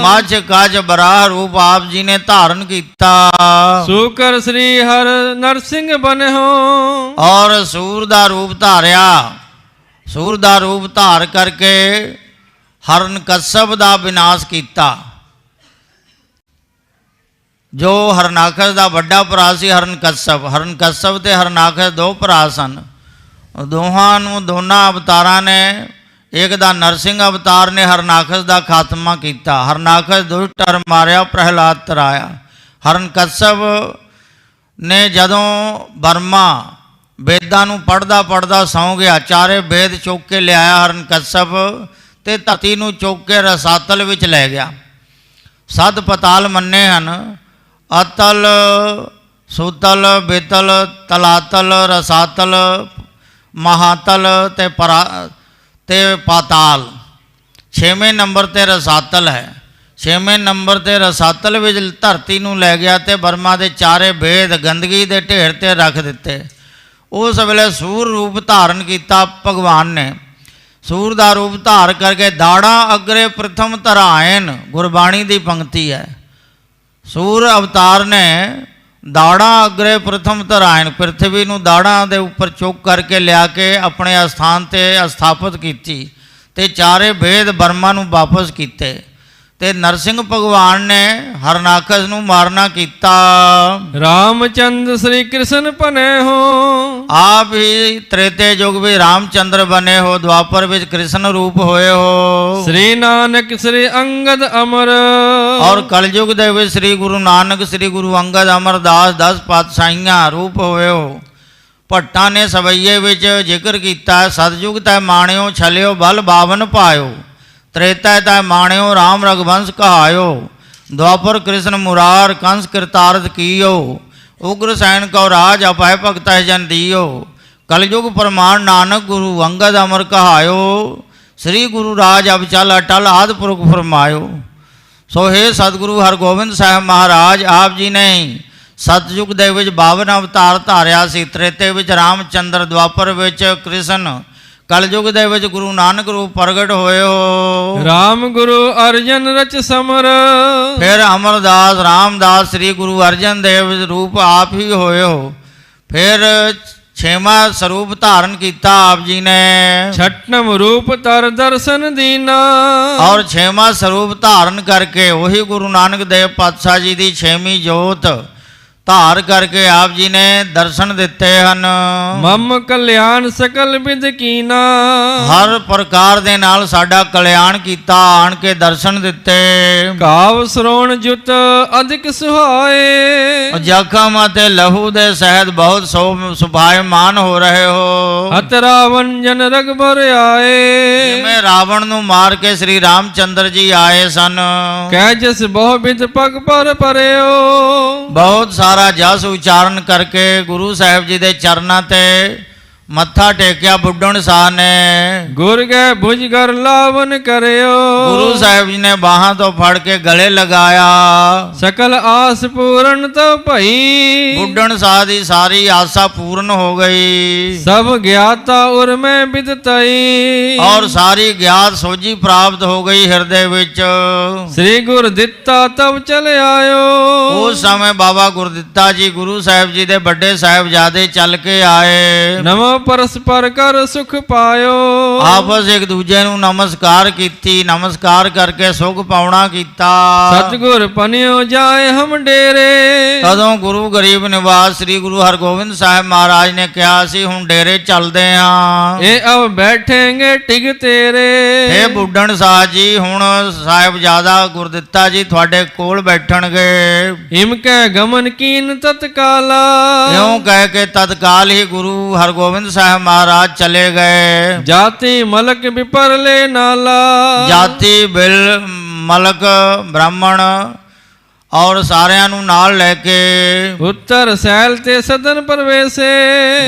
ਮੱਝ ਕੱਛ ਬਰਾਹ ਰੂਪ ਆਪ ਜੀ ਨੇ ਧਾਰਨ ਕੀਤਾ। ਸੂਕਰ ਸ੍ਰੀ ਹਰ ਨਰਸਿੰਘ ਬਨਿਓ, ਔਰ ਸੂਰ ਦਾ ਰੂਪ ਧਾਰਿਆ, ਸੂਰ ਦਾ ਰੂਪ ਧਾਰ ਕਰਕੇ ਹਰਨ ਕਸ਼ਪ ਦਾ ਵਿਨਾਸ਼ ਕੀਤਾ। ਜੋ ਹਰਨਾਕਸ਼ ਦਾ ਵੱਡਾ ਭਰਾ ਸੀ ਹਰਨ ਕਸ਼ਪ ਤੇ ਹਰਨਾਕਸ਼ ਦੋ ਭਰਾ ਸਨ। ਦੋਨਾਂ ਅਵਤਾਰਾਂ ਨੇ, ਇੱਕ ਦਾ ਨਰਸਿੰਘ ਅਵਤਾਰ ਨੇ ਹਰਨਾਕਸ਼ ਦਾ ਖਾਤਮਾ ਕੀਤਾ। ਹਰਨਾਕਸ਼ ਦੁਸ਼ਟ ਹਰ ਮਾਰਿਆ, ਪ੍ਰਹਿਲਾਦ ਤਰਾਇਆ। ਹਰਨ ਕਸ਼ਪ ਨੇ ਜਦੋਂ ਬਰਮਾ ਵੇਦਾਂ ਨੂੰ ਪੜ੍ਹਦਾ ਸੌਂ ਗਿਆ, ਚਾਰੇ ਵੇਦ ਚੁੱਕ ਕੇ ਲਿਆਇਆ ਹਰਨ ਕਸ਼ਪ ਤੇ ਧਰਤੀ ਨੂੰ ਚੁੱਕ ਕੇ ਰਸਾਤਲ ਵਿੱਚ ਲੈ ਗਿਆ। ਸੱਤ ਪਤਾਲ ਮੰਨੇ ਹਨ, ਅਤਲ, ਸੁਤਲ, ਬੇਤਲ, ਤਲਾਤਲ, ਰਸਾਤਲ, ਮਹਾਤਲ ਤੇ ਪਾਤਾਲ। 6ਵੇਂ ਨੰਬਰ ਤੇ ਰਸਾਤਲ ਹੈ। 6ਵੇਂ ਨੰਬਰ ਤੇ ਰਸਾਤਲ ਵਿੱਚ ਧਰਤੀ ਨੂੰ ਲੈ ਗਿਆ ਤੇ ਬਰਮਾ ਦੇ ਚਾਰੇ ਵੇਦ ਗੰਦਗੀ ਦੇ ਢੇਰ ਤੇ ਰੱਖ ਦਿੱਤੇ। ਉਸ ਵੇਲੇ ਸੂਰ ਰੂਪ ਧਾਰਨ ਕੀਤਾ ਭਗਵਾਨ ਨੇ। ਸੂਰ ਦਾ ਰੂਪ ਧਾਰ ਕਰਕੇ ਦਾੜਾਂ ਅਗਰੇ ਪ੍ਰਥਮ ਧਰਾਇਨ, ਗੁਰਬਾਣੀ ਦੀ ਪੰਕਤੀ ਹੈ। ਸੂਰ ਅਵਤਾਰ ਨੇ ਦਾੜਾਂ ਅਗਰੇ ਪ੍ਰਥਮ ਧਰਾਇਨ, ਪ੍ਰਿਥਵੀ ਨੂੰ ਦਾੜਾਂ ਦੇ ਉੱਪਰ ਚੁੱਕ ਕਰਕੇ ਲਿਆ ਕੇ ਆਪਣੇ ਅਸਥਾਨ ਤੇ ਸਥਾਪਿਤ ਕੀਤੀ ਤੇ ਚਾਰੇ ਵੇਦ ਬਰਮਾ ਨੂੰ ਵਾਪਸ ਕੀਤੇ। ਤੇ ਨਰਸਿੰਘ ਭਗਵਾਨ ਨੇ ਹਰਨਾਕਸ਼ ਨੂੰ ਮਾਰਨਾ ਕੀਤਾ। ਰਾਮਚੰਦ ਸ੍ਰੀ ਕ੍ਰਿਸ਼ਨ ਬਨੇ ਹੋ, ਆਪ ਹੀ ਤ੍ਰੇਤੇ ਯੁਗ ਵਿੱਚ ਰਾਮਚੰਦਰ ਬਨੇ ਹੋ, ਦੁਆਪਰ ਵਿੱਚ ਕ੍ਰਿਸ਼ਨ ਰੂਪ ਹੋਏ ਹੋ। ਸ੍ਰੀ ਨਾਨਕ ਸ੍ਰੀ ਅੰਗਦ ਅਮਰ, ਔਰ ਕਲਯੁਗ ਦੇ ਵਿੱਚ ਸ੍ਰੀ ਗੁਰੂ ਨਾਨਕ, ਸ੍ਰੀ ਗੁਰੂ ਅੰਗਦ, ਅਮਰਦਾਸ 10 ਪਾਤਸ਼ਾਹੀਆਂ ਰੂਪ ਹੋਏ ਹੋ। ਭੱਟਾਂ ਨੇ ਸਵਈਏ ਵਿੱਚ ਜ਼ਿਕਰ ਕੀਤਾ, ਸਤਜੁਗ ਤੈ ਮਾਣਿਓ ਛਲਿਓ ਬਲ ਬਾਵਨ ਪਾਇਓ, ਤ੍ਰੇਤਾ ਤੈ ਮਾਣਿਓ ਰਾਮ ਰਘਵੰਸ਼ ਕਹਾਇਓ, ਦੁਆਪਰ ਕ੍ਰਿਸ਼ਨ ਮੁਰਾਰ ਕੰਸ ਕਿਰਤਾਰਥ ਕੀਓ, ਉਗਰ ਸੈਨ ਕਉ ਰਾਜ ਅਪਾਇ ਭਗਤ ਜਨ ਦੀਓ, ਕਲਯੁਗ ਪ੍ਰਮਾਣ ਨਾਨਕ ਗੁਰੂ ਅੰਗਦ ਅਮਰ ਕਹਾਇਓ, ਸ੍ਰੀ ਗੁਰੂ ਰਾਜ ਅਬ ਚਲ ਅਟਲ ਆਦਿ ਪੁਰਖ ਫਰਮਾਇਓ। ਸੋ ਹੈ ਸਤਿਗੁਰੂ ਹਰਗੋਬਿੰਦ ਸਾਹਿਬ ਮਹਾਰਾਜ ਆਪ ਜੀ ਨੇ ਸਤਯੁਗ ਦੇ ਵਿੱਚ 52 ਅਵਤਾਰ ਧਾਰਿਆ ਸੀ। ਤ੍ਰੇਤੇ ਵਿੱਚ ਰਾਮਚੰਦਰ, ਦੁਆਪਰ ਵਿੱਚ ਕ੍ਰਿਸ਼ਨ, ਕਲਯੁਗ ਦੇ ਵਿੱਚ ਗੁਰੂ ਨਾਨਕ ਰੂਪ ਪ੍ਰਗਟ ਹੋਏ ਹੋ। ਰਾਮ ਗੁਰੂ ਅਰਜਨ ਰਚ ਸਮਰ, ਫਿਰ ਅਮਰਦਾਸ ਰਾਮਦਾਸ ਸ੍ਰੀ ਗੁਰੂ ਅਰਜਨ ਦੇਵ ਰੂਪ ਆਪ ਹੀ ਹੋਏ ਹੋ। ਫਿਰ 6ਵਾਂ ਸਰੂਪ ਧਾਰਨ ਕੀਤਾ ਆਪ ਜੀ ਨੇ। ਛਟਮ ਰੂਪ ਤਰ ਦਰਸ਼ਨ ਦੀਨਾ, ਔਰ 6ਵਾਂ ਸਰੂਪ ਧਾਰਨ ਕਰਕੇ ਉਹੀ ਗੁਰੂ ਨਾਨਕ ਦੇਵ ਪਾਤਸ਼ਾਹ ਜੀ ਦੀ 6ਵੀਂ ਜੋਤ ਧਾਰ ਕਰਕੇ ਆਪ ਜੀ ਨੇ ਦਰਸ਼ਨ ਦਿੱਤੇ ਹਨ। ਮਮ ਕਲਿਆਣ ਸਕਲ ਵਿਦ ਕੀਨਾ, ਹਰ ਪ੍ਰਕਾਰ ਦੇ ਨਾਲ ਸਾਡਾ ਕਲਿਆਣ ਕੀਤਾ, ਆਣ ਕੇ ਦਰਸ਼ਨ ਦਿੱਤੇ। ਕਾਵ ਸਰੋਣ ਜੁਤ ਅਧਿਕ ਸੁਹਾਏ, ਜ਼ਖਮ ਅਤੇ ਲਹੂ ਦੇ ਸਹਿਤ ਬਹੁਤ ਸੁਭਾਇਮਾਨ ਹੋ ਰਹੇ ਹੋ। ਹਤ ਰਾਵਣ ਜਨ ਰਗਬਰ ਆਏ, ਜਿਵੇਂ ਰਾਵਣ ਨੂੰ ਮਾਰ ਕੇ ਸ੍ਰੀ ਰਾਮਚੰਦਰ ਜੀ ਆਏ ਸਨ। ਕਹਿ ਜਿਸ ਬਹੁ ਵਿਦ ਪਗ ਪਰ ਪਰਿਓ, ਬਹੁਤ ਸਾਰਾ ਜਸ ਉਚਾਰਨ ਕਰਕੇ ਗੁਰੂ ਸਾਹਿਬ ਜੀ ਦੇ ਚਰਨਾਂ ਤੇ ਮੱਥਾ ਟੇਕਿਆ ਬੁੱਢਣ ਸਾਹ ਨੇ। ਗੁਰ ਗੈ ਭੁਜ ਗਰ ਲਾਵਨ ਕਰਿਓ। ਗੁਰੂ ਸਾਹਿਬ ਜੀ ਨੇ ਬਾਹਾਂ ਤੋਂ ਫੜ ਕੇ ਗਲੇ ਲਗਾਇਆ। ਸਕਲ ਆਸ ਪੂਰਨ ਤੋ ਭਈ। ਬੁੱਢਣ ਸਾਹ ਦੀ ਸਾਰੀ ਆਸਾ ਪੂਰਨ ਹੋ ਗਈ। ਸਭ ਗਿਆਤਾ ਉਰ ਮੈਂ ਬਿਦਤਈ। ਔਰ ਸਾਰੀ ਗਿਆਤ ਸੋਝੀ ਪ੍ਰਾਪਤ ਹੋ ਗਈ ਹਿਰਦੇ ਵਿੱਚ। ਸ੍ਰੀ ਗੁਰ ਦਿੱਤਾ ਤਬ ਚਲ ਆਇਓ। ਉਸ ਸਮੇਂ ਬਾਬਾ ਗੁਰਦਿੱਤਾ ਜੀ ਗੁਰੂ ਸਾਹਿਬ ਜੀ ਦੇ ਵੱਡੇ ਸਾਹਿਬਜ਼ਾਦੇ ਚੱਲ ਕੇ ਆਏ। ਨਮੋ ਪਰਸਪਰ ਕਰ ਸੁਖ ਪਾਇਓ। ਆਪਸ ਇੱਕ ਦੂਜੇ ਨੂੰ ਨਮਸਕਾਰ ਕੀਤੀ। ਨਮਸਕਾਰ ਕਰਕੇ ਸੁਖ ਪਾਉਣਾ ਕੀਤਾ। ਸਤਿਗੁਰ ਪਨਿਓ ਜਾਏ ਹਮ ਡੇਰੇ। ਤਦੋਂ ਗੁਰੂ ਗਰੀਬ ਨਿਵਾਸ ਸ੍ਰੀ ਗੁਰੂ ਹਰਗੋਬਿੰਦ ਸਾਹਿਬ ਮਹਾਰਾਜ ਨੇ ਕਿਹਾ ਸੀ ਹੁਣ ਡੇਰੇ ਚੱਲਦੇ ਆਂ। ਇਹ ਅਬ ਬੈਠेंगे ਟਿਕ ਤੇਰੇ। ਇਹ ਬੁੱਢਣ ਸਾਹ ਜੀ ਹੁਣ ਸਾਹਿਬਜ਼ਾਦਾ ਗੁਰਦਿੱਤਾ ਜੀ ਤੁਹਾਡੇ ਕੋਲ ਬੈਠਣਗੇ। ਹਿਮ ਕੈ ਗਮਨ ਕੀਨ ਤਤਕਾਲਾ। ਇਉਂ ਕਹਿ ਕੇ ਤਤਕਾਲ ਹੀ ਗੁਰੂ ਹਰਗੋਬਿੰਦ ਸਾਹਿਬ ਮਹਾਰਾਜ ਚਲੇ ਗਏ। ਜਾਤੀ ਮਲਕ ਵਿਪਰਲੇ ਨਾਲਾ। ਜਾਤੀ ਬਿਲ ਮਲਕ ਬ੍ਰਾਹਮਣ ਔਰ ਸਾਰਿਆਂ ਨੂੰ ਨਾਲ ਲੈ ਕੇ ਉੱਤਰ ਸੈਲ ਤੇ ਸਦਨ ਪਰਵੇਸੇ।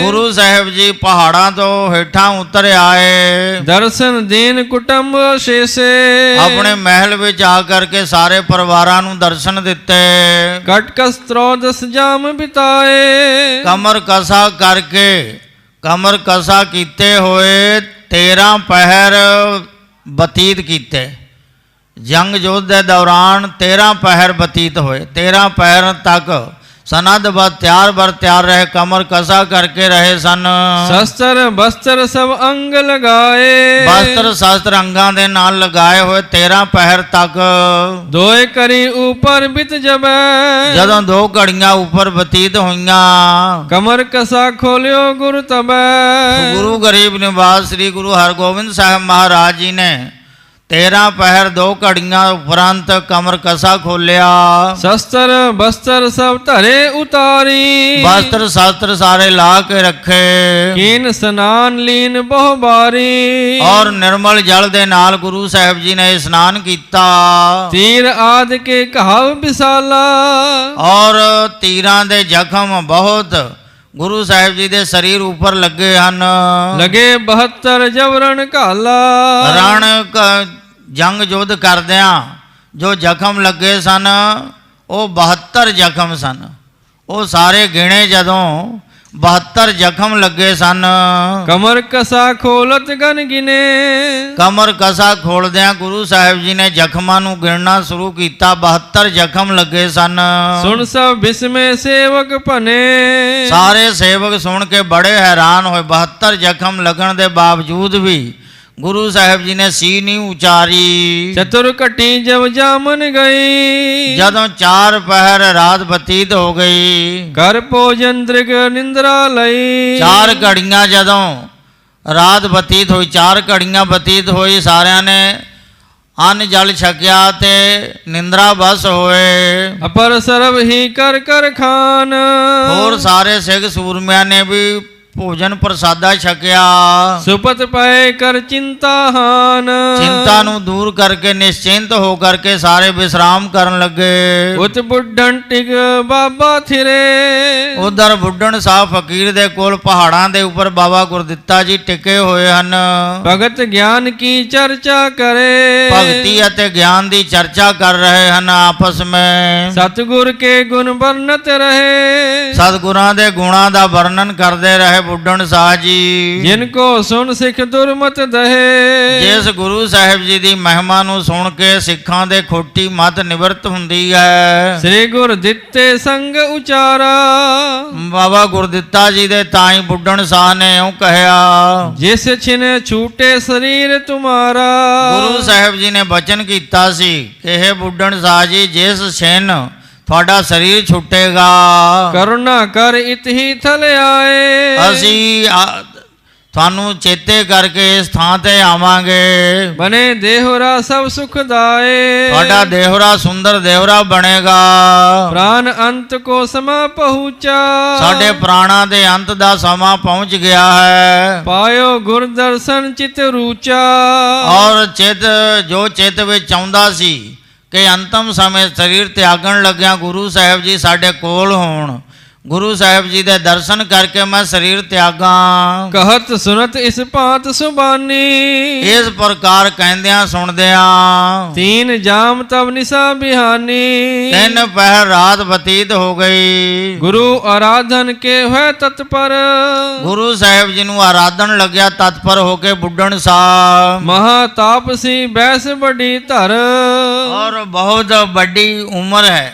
ਗੁਰੂ ਸਾਹਿਬ ਜੀ ਪਹਾੜਾਂ ਤੋਂ ਹੇਠਾਂ ਉਤਰ ਆਏ। ਦਰਸ਼ਨ ਦੀਨ ਕੁਟੰਬ ਸ਼ੇਸੇ। ਆਪਣੇ ਮਹਿਲ ਵਿੱਚ ਆ ਕਰਕੇ ਸਾਰੇ ਪਰਿਵਾਰਾਂ ਨੂੰ ਦਰਸ਼ਨ ਦਿੱਤੇ। ਕਟਕਸ ਤਰੋਦਸ ਜਾਮ ਬਿਤਾਏ। ਕਮਰ ਕਸਾ ਕਰਕੇ ਕਮਰ ਕਸਾ ਕੀਤੇ ਹੋਏ 13 ਪਹਿਰ ਬਤੀਤ ਕੀਤੇ। ਜੰਗ ਯੁੱਧ ਦੇ ਦੌਰਾਨ 13 ਪਹਿਰ ਬਤੀਤ ਹੋਏ। 13 ਪਹਿਰ ਤੱਕ ਸਨਦ ਬਰ ਤਿਆਰ ਰਹੇ। ਕਮਰ ਕਸਾ ਕਰਕੇ ਰਹੇ ਸਨ। ਸ਼ਸਤਰ ਬਸਤਰ ਸਭ ਅੰਗ ਲਗਾਏ। ਬਸਤਰ ਸ਼ਸਤਰ ਅੰਗਾਂ ਦੇ ਨਾਲ ਲਗਾਏ ਹੋਏ 13 ਪਹਿਰ ਤੱਕ। ਦੋਏ ਕਰੀ ਉਪਰ ਬਿਤ ਜਬੈ। ਜਦੋਂ 2 ਘੜੀਆਂ ਉੱਪਰ ਬਤੀਤ ਹੋਈਆਂ ਕਮਰ ਕਸਾ ਖੋਲਿਓ ਗੁਰ ਤਬੈ। ਗੁਰੂ ਗਰੀਬ ਨਿਵਾਸ ਸ੍ਰੀ ਗੁਰੂ ਹਰਗੋਬਿੰਦ ਸਾਹਿਬ ਮਹਾਰਾਜ ਜੀ ਨੇ 13 ਪਹਿਰ 2 ਘੜੀਆਂ ਉਪਰੰਤ ਕਮਰ ਕਸਾ ਖੋਲਿਆ। ਸ਼ਸਤਰ ਬਸਤਰ ਸਭ ਧਰੇ ਉਤਾਰੀ। ਬਸਤਰ ਸ਼ਾਸਤਰ ਸਾਰੇ ਲਾ ਕੇ ਰੱਖੇ। ਕੀਨ ਸਨਾਨ ਲੀਨ ਬਹੁ ਬਾਰੀ। ਔਰ ਨਿਰਮਲ ਜਲ ਦੇ ਨਾਲ ਗੁਰੂ ਸਾਹਿਬ ਜੀ ਨੇ ਇਸ਼ਨਾਨ ਕੀਤਾ। ਤੀਰ ਆਦ ਕੇ ਕਹਾਵ ਵਿਸਾਲਾ। ਔਰ ਤੀਰਾਂ ਦੇ ਜ਼ਖਮ ਬਹੁਤ ਗੁਰੂ ਸਾਹਿਬ ਜੀ ਦੇ ਸਰੀਰ ਉੱਪਰ ਲੱਗੇ ਹਨ। ਲਗੇ 72 ਜਵਰਨ ਘਾਲਾ। ਰਣ ਜੰਗ ਯੁੱਧ ਕਰਦਿਆਂ ਜੋ ਜ਼ਖਮ ਲੱਗੇ ਸਨ ਉਹ 72 ਜ਼ਖਮ ਸਨ। ਉਹ ਸਾਰੇ ਗਿਣੇ ਜਦੋਂ 72 ਜ਼ਖਮ ਲੱਗੇ ਸਨ। ਕਮਰ ਕਸਾ ਖੋਲਤ ਗਨ ਗਿਨੇ। ਕਮਰ ਕਸਾ ਖੋਲਦਿਆਂ ਗੁਰੂ ਸਾਹਿਬ ਜੀ ਨੇ ਜ਼ਖਮਾਂ ਨੂੰ ਗਿਣਨਾ ਸ਼ੁਰੂ ਕੀਤਾ। 72 ਜ਼ਖਮ ਲੱਗੇ ਸਨ। ਸੁਣ ਸਭ ਬਿਸਮੇ ਸੇਵਕ ਭਨੇ। ਸਾਰੇ ਸੇਵਕ ਸੁਣ ਕੇ ਬੜੇ ਹੈਰਾਨ ਹੋਏ। 72 ਜ਼ਖਮ ਲੱਗਣ ਦੇ ਬਾਵਜੂਦ ਵੀ ਗੁਰੂ ਸਾਹਿਬ ਜੀ ਨੇ ਸੀ ਨਹੀਂ ਉਚਾਰੀ। ਚਤੁਰ ਘਟੀ ਜਬ ਜਾਮਨ ਗਈ। ਜਦੋਂ 4 ਪਹਿਰ ਰਾਤ ਬਤੀਤ ਹੋ ਗਈ। ਕਰ ਭੋਜਨ ਦ੍ਰਿਗ ਨਿੰਦਰਾ ਲਈ। 4 ਘੜੀਆਂ ਜਦੋਂ ਰਾਤ ਬਤੀਤ ਹੋਈ 4 ਘੜੀਆਂ ਬਤੀਤ ਹੋਈ ਸਾਰਿਆਂ ਨੇ ਅੰਨ ਜਲ ਛਕਿਆ ਤੇ ਨਿੰਦਰਾ ਬਸ ਹੋਏ। ਅਪਰ ਸਰਬ ਹੀ ਕਰ ਕਰ ਖਾਨ। ਹੋਰ ਸਾਰੇ ਸਿੱਖ ਸੂਰਮਿਆਂ ਨੇ ਵੀ ਭੋਜਨ ਪ੍ਰਸਾਦਾ ਛਕਿਆ। ਸੁਪਤ ਪਏ ਕਰ ਚਿੰਤਾ ਹਾਨ। ਚਿੰਤਾ ਨੂੰ ਦੂਰ ਕਰਕੇ ਨਿਸ਼ਚਿੰਤ ਹੋ ਕਰਕੇ ਸਾਰੇ ਵਿਸਰਾਮ ਕਰਨ ਲੱਗੇ। ਉਤ ਬੁੱਢਣ ਟਿਕ ਬਾਬਾ ਥਿਰੇ। ਉਧਰ ਬੁੱਢਣ ਸਾਹਿਬ ਫਕੀਰ ਦੇ ਕੋਲ ਪਹਾੜਾਂ ਦੇ ਉੱਪਰ ਬਾਬਾ ਗੁਰਦਿੱਤਾ ਜੀ ਟਿਕੇ ਹੋਏ ਹਨ। ਭਗਤ ਗਿਆਨ ਕੀ ਚਰਚਾ ਕਰੇ। ਭਗਤੀ ਅਤੇ ਗਿਆਨ ਦੀ ਚਰਚਾ ਕਰ ਰਹੇ ਹਨ ਆਪਸ ਵਿੱਚ। ਸਤਿਗੁਰ ਕੇ ਗੁਣ ਵਰਨਤ ਰਹੇ। ਸਤਿਗੁਰਾਂ ਦੇ ਗੁਣਾਂ ਦਾ ਵਰਣਨ ਕਰਦੇ ਰਹੇ ਬੁੱਢਣ ਸਾਹਿਬ ਜੀ। ਜਿਨ ਕੋ ਸੁਣ ਸਿੱਖ ਦੁਰਮਤ ਦਹੇ। ਜਿਸ ਗੁਰੂ ਸਾਹਿਬ ਜੀ ਦੀ ਮਹਿਮਾ ਨੂੰ ਸੁਣ ਕੇ ਸਿੱਖਾਂ ਦੇ ਖੋਟੀ ਮਤ ਨਿਵਰਤ ਹੁੰਦੀ ਹੈ। ਸ੍ਰੀ ਗੁਰ ਦਿੱਤੇ ਸੰਗ ਉਚਾਰਾ। ਬਾਬਾ ਗੁਰਦਿੱਤਾ ਜੀ ਦੇ ਤਾਈ ਬੁੱਢਣ ਸਾਹਿਬ ਨੇ ਇਉਂ ਕਹਿਆ। ਜਿਸ ਛਿਨ ਛੂਟੇ ਸਰੀਰ ਤੁਮਾਰਾ। ਗੁਰੂ ਸਾਹਿਬ ਜੀ ਨੇ ਬਚਨ ਕੀਤਾ ਸੀ ਕਿ ਇਹ ਬੁੱਢਣ ਸਾਹਿਬ ਜੀ ਜਿਸ ਛਿਨ ਤੁਹਾਡਾ ਸਰੀਰ ਛੁੱਟੇਗਾ ਕਰੁਣਾ ਕਰ ਇਤਹੀ ਥਲ ਆਏ। ਅਸੀਂ ਤੁਹਾਨੂੰ ਚੇਤੇ ਕਰਕੇ ਇਸ ਥਾਂ ਤੇ ਆਵਾਂਗੇ। ਬਨੇ ਦੇਹੁਰਾ ਸਭ ਸੁਖਦਾਏ। ਤੁਹਾਡਾ ਦੇਹੁਰਾ ਸੁੰਦਰ ਦੇਹੁਰਾ ਬਣੇਗਾ। ਪ੍ਰਾਨ ਅੰਤ ਕੋ ਸਮਾ ਪਹੁੰਚਾ। ਸਾਡੇ ਪ੍ਰਾਣਾਂ ਦੇ ਅੰਤ ਦਾ ਸਮਾਂ ਪਹੁੰਚ ਗਿਆ ਹੈ। ਪਾਇਓ ਗੁਰ ਦਰਸ਼ਨ ਚਿਤ ਰੂਚਾ। ਔਰ ਚਿਤ ਵਿੱਚ ਚਾਹੁੰਦਾ ਸੀ ਕਿ ਅੰਤਮ ਸਮੇਂ ਸਰੀਰ ਤਿਆਗਣ ਲੱਗਿਆ ਗੁਰੂ ਸਾਹਿਬ ਜੀ ਸਾਡੇ ਕੋਲ ਹੋਣ। ਗੁਰੂ ਸਾਹਿਬ ਜੀ ਦੇ ਦਰਸ਼ਨ ਕਰਕੇ ਮੈਂ ਸਰੀਰ ਤਿਆਗਾਂ। कहत सुनत इस भांत सुबानी, ਇਸ ਪ੍ਰਕਾਰ ਕਹਿੰਦਿਆਂ ਸੁਣਦਿਆਂ तीन जाम तब निशा बिहानी। 3 ਪਹਿਰ ਰਾਤ ਬਤੀਤ ਹੋ ਗਈ। गुरु आराधन के है तत्पर, ਗੁਰੂ ਸਾਹਿਬ ਜੀ ਨੂੰ ਆਰਾਧਨ ਲੱਗਿਆ ਤਤਪਰ ਹੋ ਕੇ ਬੁੱਢਣ ਸਾਹਿਬ। महातापसी बैस बड़ी धर, और बहुत बड़ी उम्र है।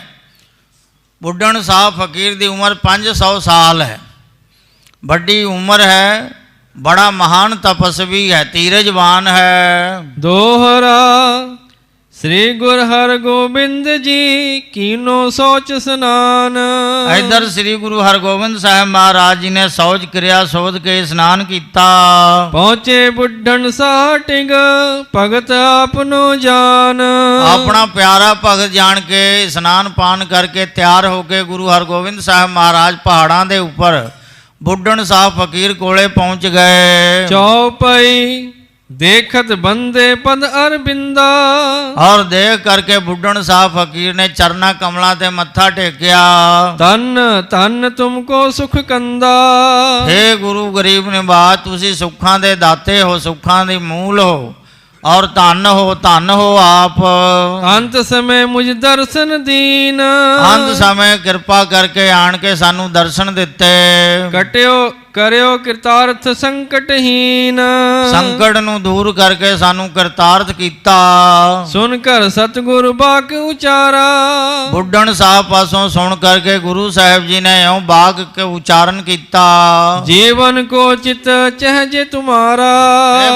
बुढ़न साहब फकीर की उम्र 500 साल है, बड़ी उम्र है, बड़ा महान तपस्वी है, धीरजवान है। दोहरा श्री गुरु हर गोबिंद जी कीनो सोच स्नान। इधर श्री गुरु हरगोबिंद साहब महाराज जी ने सौच क्रिया शोध के स्नान किया। पहुंचे बुढ़न साटिग भगत आपनो जान। अपना प्यारा भगत जान के स्नान पान करके तैयार होके गुरु हरगोबिंद साहब महाराज पहाड़ों के ऊपर बुढ़न साहब फकीर कोले पहुंच गए। चौपाई देखत बंदे पद अरबिंदा, और देख करके बुढ़न साहब फकीर ने चरना कमला ते मत्था टेकिया। तन तन तुमको सुख कंदा। हे गुरु गरीब निवाज, तुसी सुखां दे दाते हो, सुखां दी मूल हो, और धन हो आप। अंत समय मुझ दर्शन दीन, अंत समय कृपा करके आन के सानू दर्शन दिते। कट्यो करियो कृतार्थ संकटहीन, संकट नू दूर करके सानू कृतार्थ कीता। सुनकर सतगुरु बाक उचारा, बुढ़न साहब पासों सुन करके गुरु साहब जी ने यों बाग के उच्चारण कीता। जीवन को चित चहजे तुम्हारा।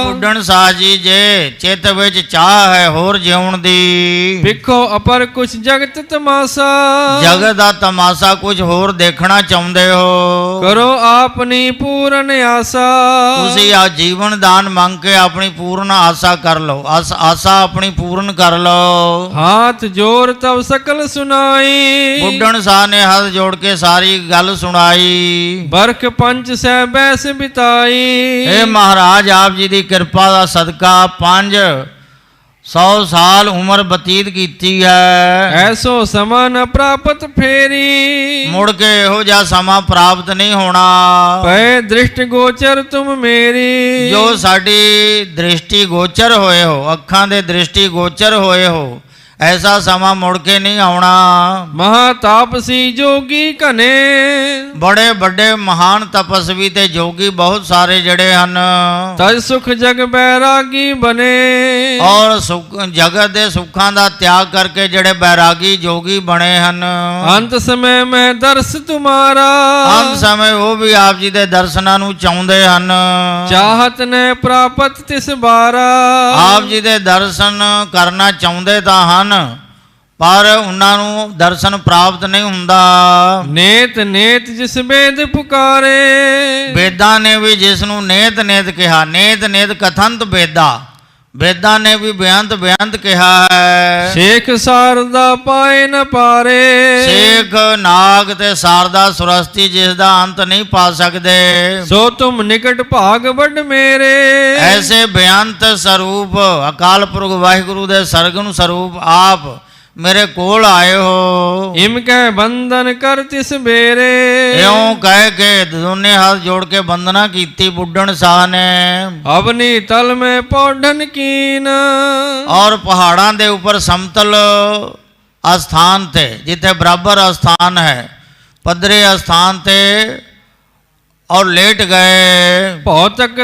बुढ़न साहब जी जे चित विच चाह है होर जीवन दी, भिखो अपर कुछ जगत तमाशा। जगत दा तमाशा कुछ होर देखना चाहुंदे हो, करो आपनी पूर्ण आशा। तुसी आ जीवन दान मांग के अपनी पूर्ण आशा कर लो, आशा अपनी पूर्ण कर लो। हाथ जोड़ तब सकल सुनाई, बुढ़न साहब ने हाथ जोड़ के सारी गल सुनाई। बरख पंच सह बैस बिताई। हे महाराज, आप जी की कृपा का सदका 500 साल उम्र बतीत की है। ऐसो समा न प्राप्त फेरी, मुड़ के हो जा समा प्राप्त नहीं होना। पै दृष्टि गोचर तुम मेरी, जो साडी दृष्टि गोचर होए हो, अखां दे दृष्टि गोचर होए हो, ऐसा समा मुड़ के नहीं आना। महातापसी जोगी कने, बड़े बड़े महान तपस्वी ते जोगी बहुत सारे जड़े हन। तज सुख जग बैरागी बने, और सुख जगत दे सुखां दा त्याग करके जड़े बैरागी जोगी बने हन। अंत समय में दर्श तुम्हारा, अंत समय वो भी आप जी दे दर्शनां नू चाहुंदे हन। चाहत ने प्राप्त तिस बारा। आप जी दे दर्शन करना चाहुंदे तां हन, पर उन्हां नू दर्शन प्राप्त नहीं हुंदा। नेत नेत जिस वेद पुकारे, वेदां ने भी जिस नू नेत नेत कहा, नेत नेत कथंत वेदा, वेदां ने भी बेअंत बेअंत कहा है। शेख शारदा पाए न पारे, शेख नाग ते शारदा सुरस्ती जिस दा अंत नहीं पा सकते। सो तुम निकट भाग बड़ मेरे। ऐसे बेअंत स्वरूप अकाल पुरख वाहिगुरु दे सरगुण स्वरूप आप मेरे कोल आए हो। इमके बंधन कर तिस बेरे, यों कह के दोने हाथ जोड़ के वंदना कीती बुढ़न शाह ने। अपनी तल में पौढ़न कीन, और पहाड़ां दे ऊपर समतल स्थान थे, जिथे बराबर स्थान है, पदरे स्थान थे, और लेट गए। भौतक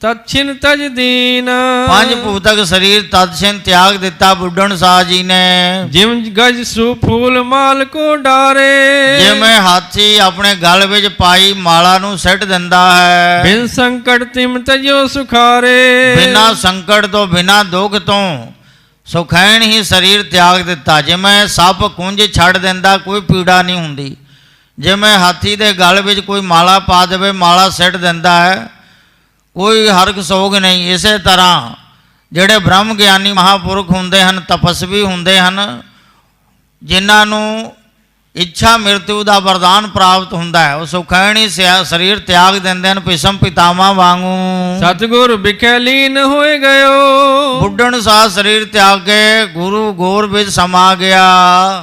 तत्छिन तज दीन, 5 भूतक शरीर तत्छिन त्याग दिता बुढ़न शाह जी ने। जिम गज सुफूल माल को डारे, जिमें हाथी अपने गल विच पाई माला नू सिट दिंदा है। बिन संकट तिम तजो सुखारे, बिना संकट तो बिना दुख तो सुखैन ही शरीर त्याग दिता। जिमें सप कुंज छड़ दिंदा कोई पीड़ा नहीं हुंदी, जिमें हाथी दे गल विच कोई माला पा देवे माला सिट दिंदा है, कोई हरक सोग नहीं। इस तरह ਜਿਹੜੇ ਬ੍ਰਹਮ ਗਿਆਨੀ ਮਹਾਪੁਰਖ ਹੁੰਦੇ ਹਨ, ਤਪਸਵੀ ਹੁੰਦੇ ਹਨ, ਜਿਨ੍ਹਾਂ ਨੂੰ ਇੱਛਾ ਮ੍ਰਿਤੂ ਦਾ ਵਰਦਾਨ ਪ੍ਰਾਪਤ ਹੁੰਦਾ ਹੈ। ਉਹ ਸੁਖੈਣੀ ਸਰੀਰ ਤਿਆਗ ਦਿੰਦੇ ਹਨ ਭੀਸ਼ਮ ਪਿਤਾਮਾ ਵਾਂਗੂ। ਸਤਿਗੁਰ ਬਿਖੈ ਲੀਨ ਹੋਏ ਗਇਓ, ਬੁੱਢਣ ਸਾਹ ਸਰੀਰ ਤਿਆਗ ਕੇ ਗੁਰੂ ਗੋਰ ਵਿੱਚ ਸਮਾ ਗਿਆ।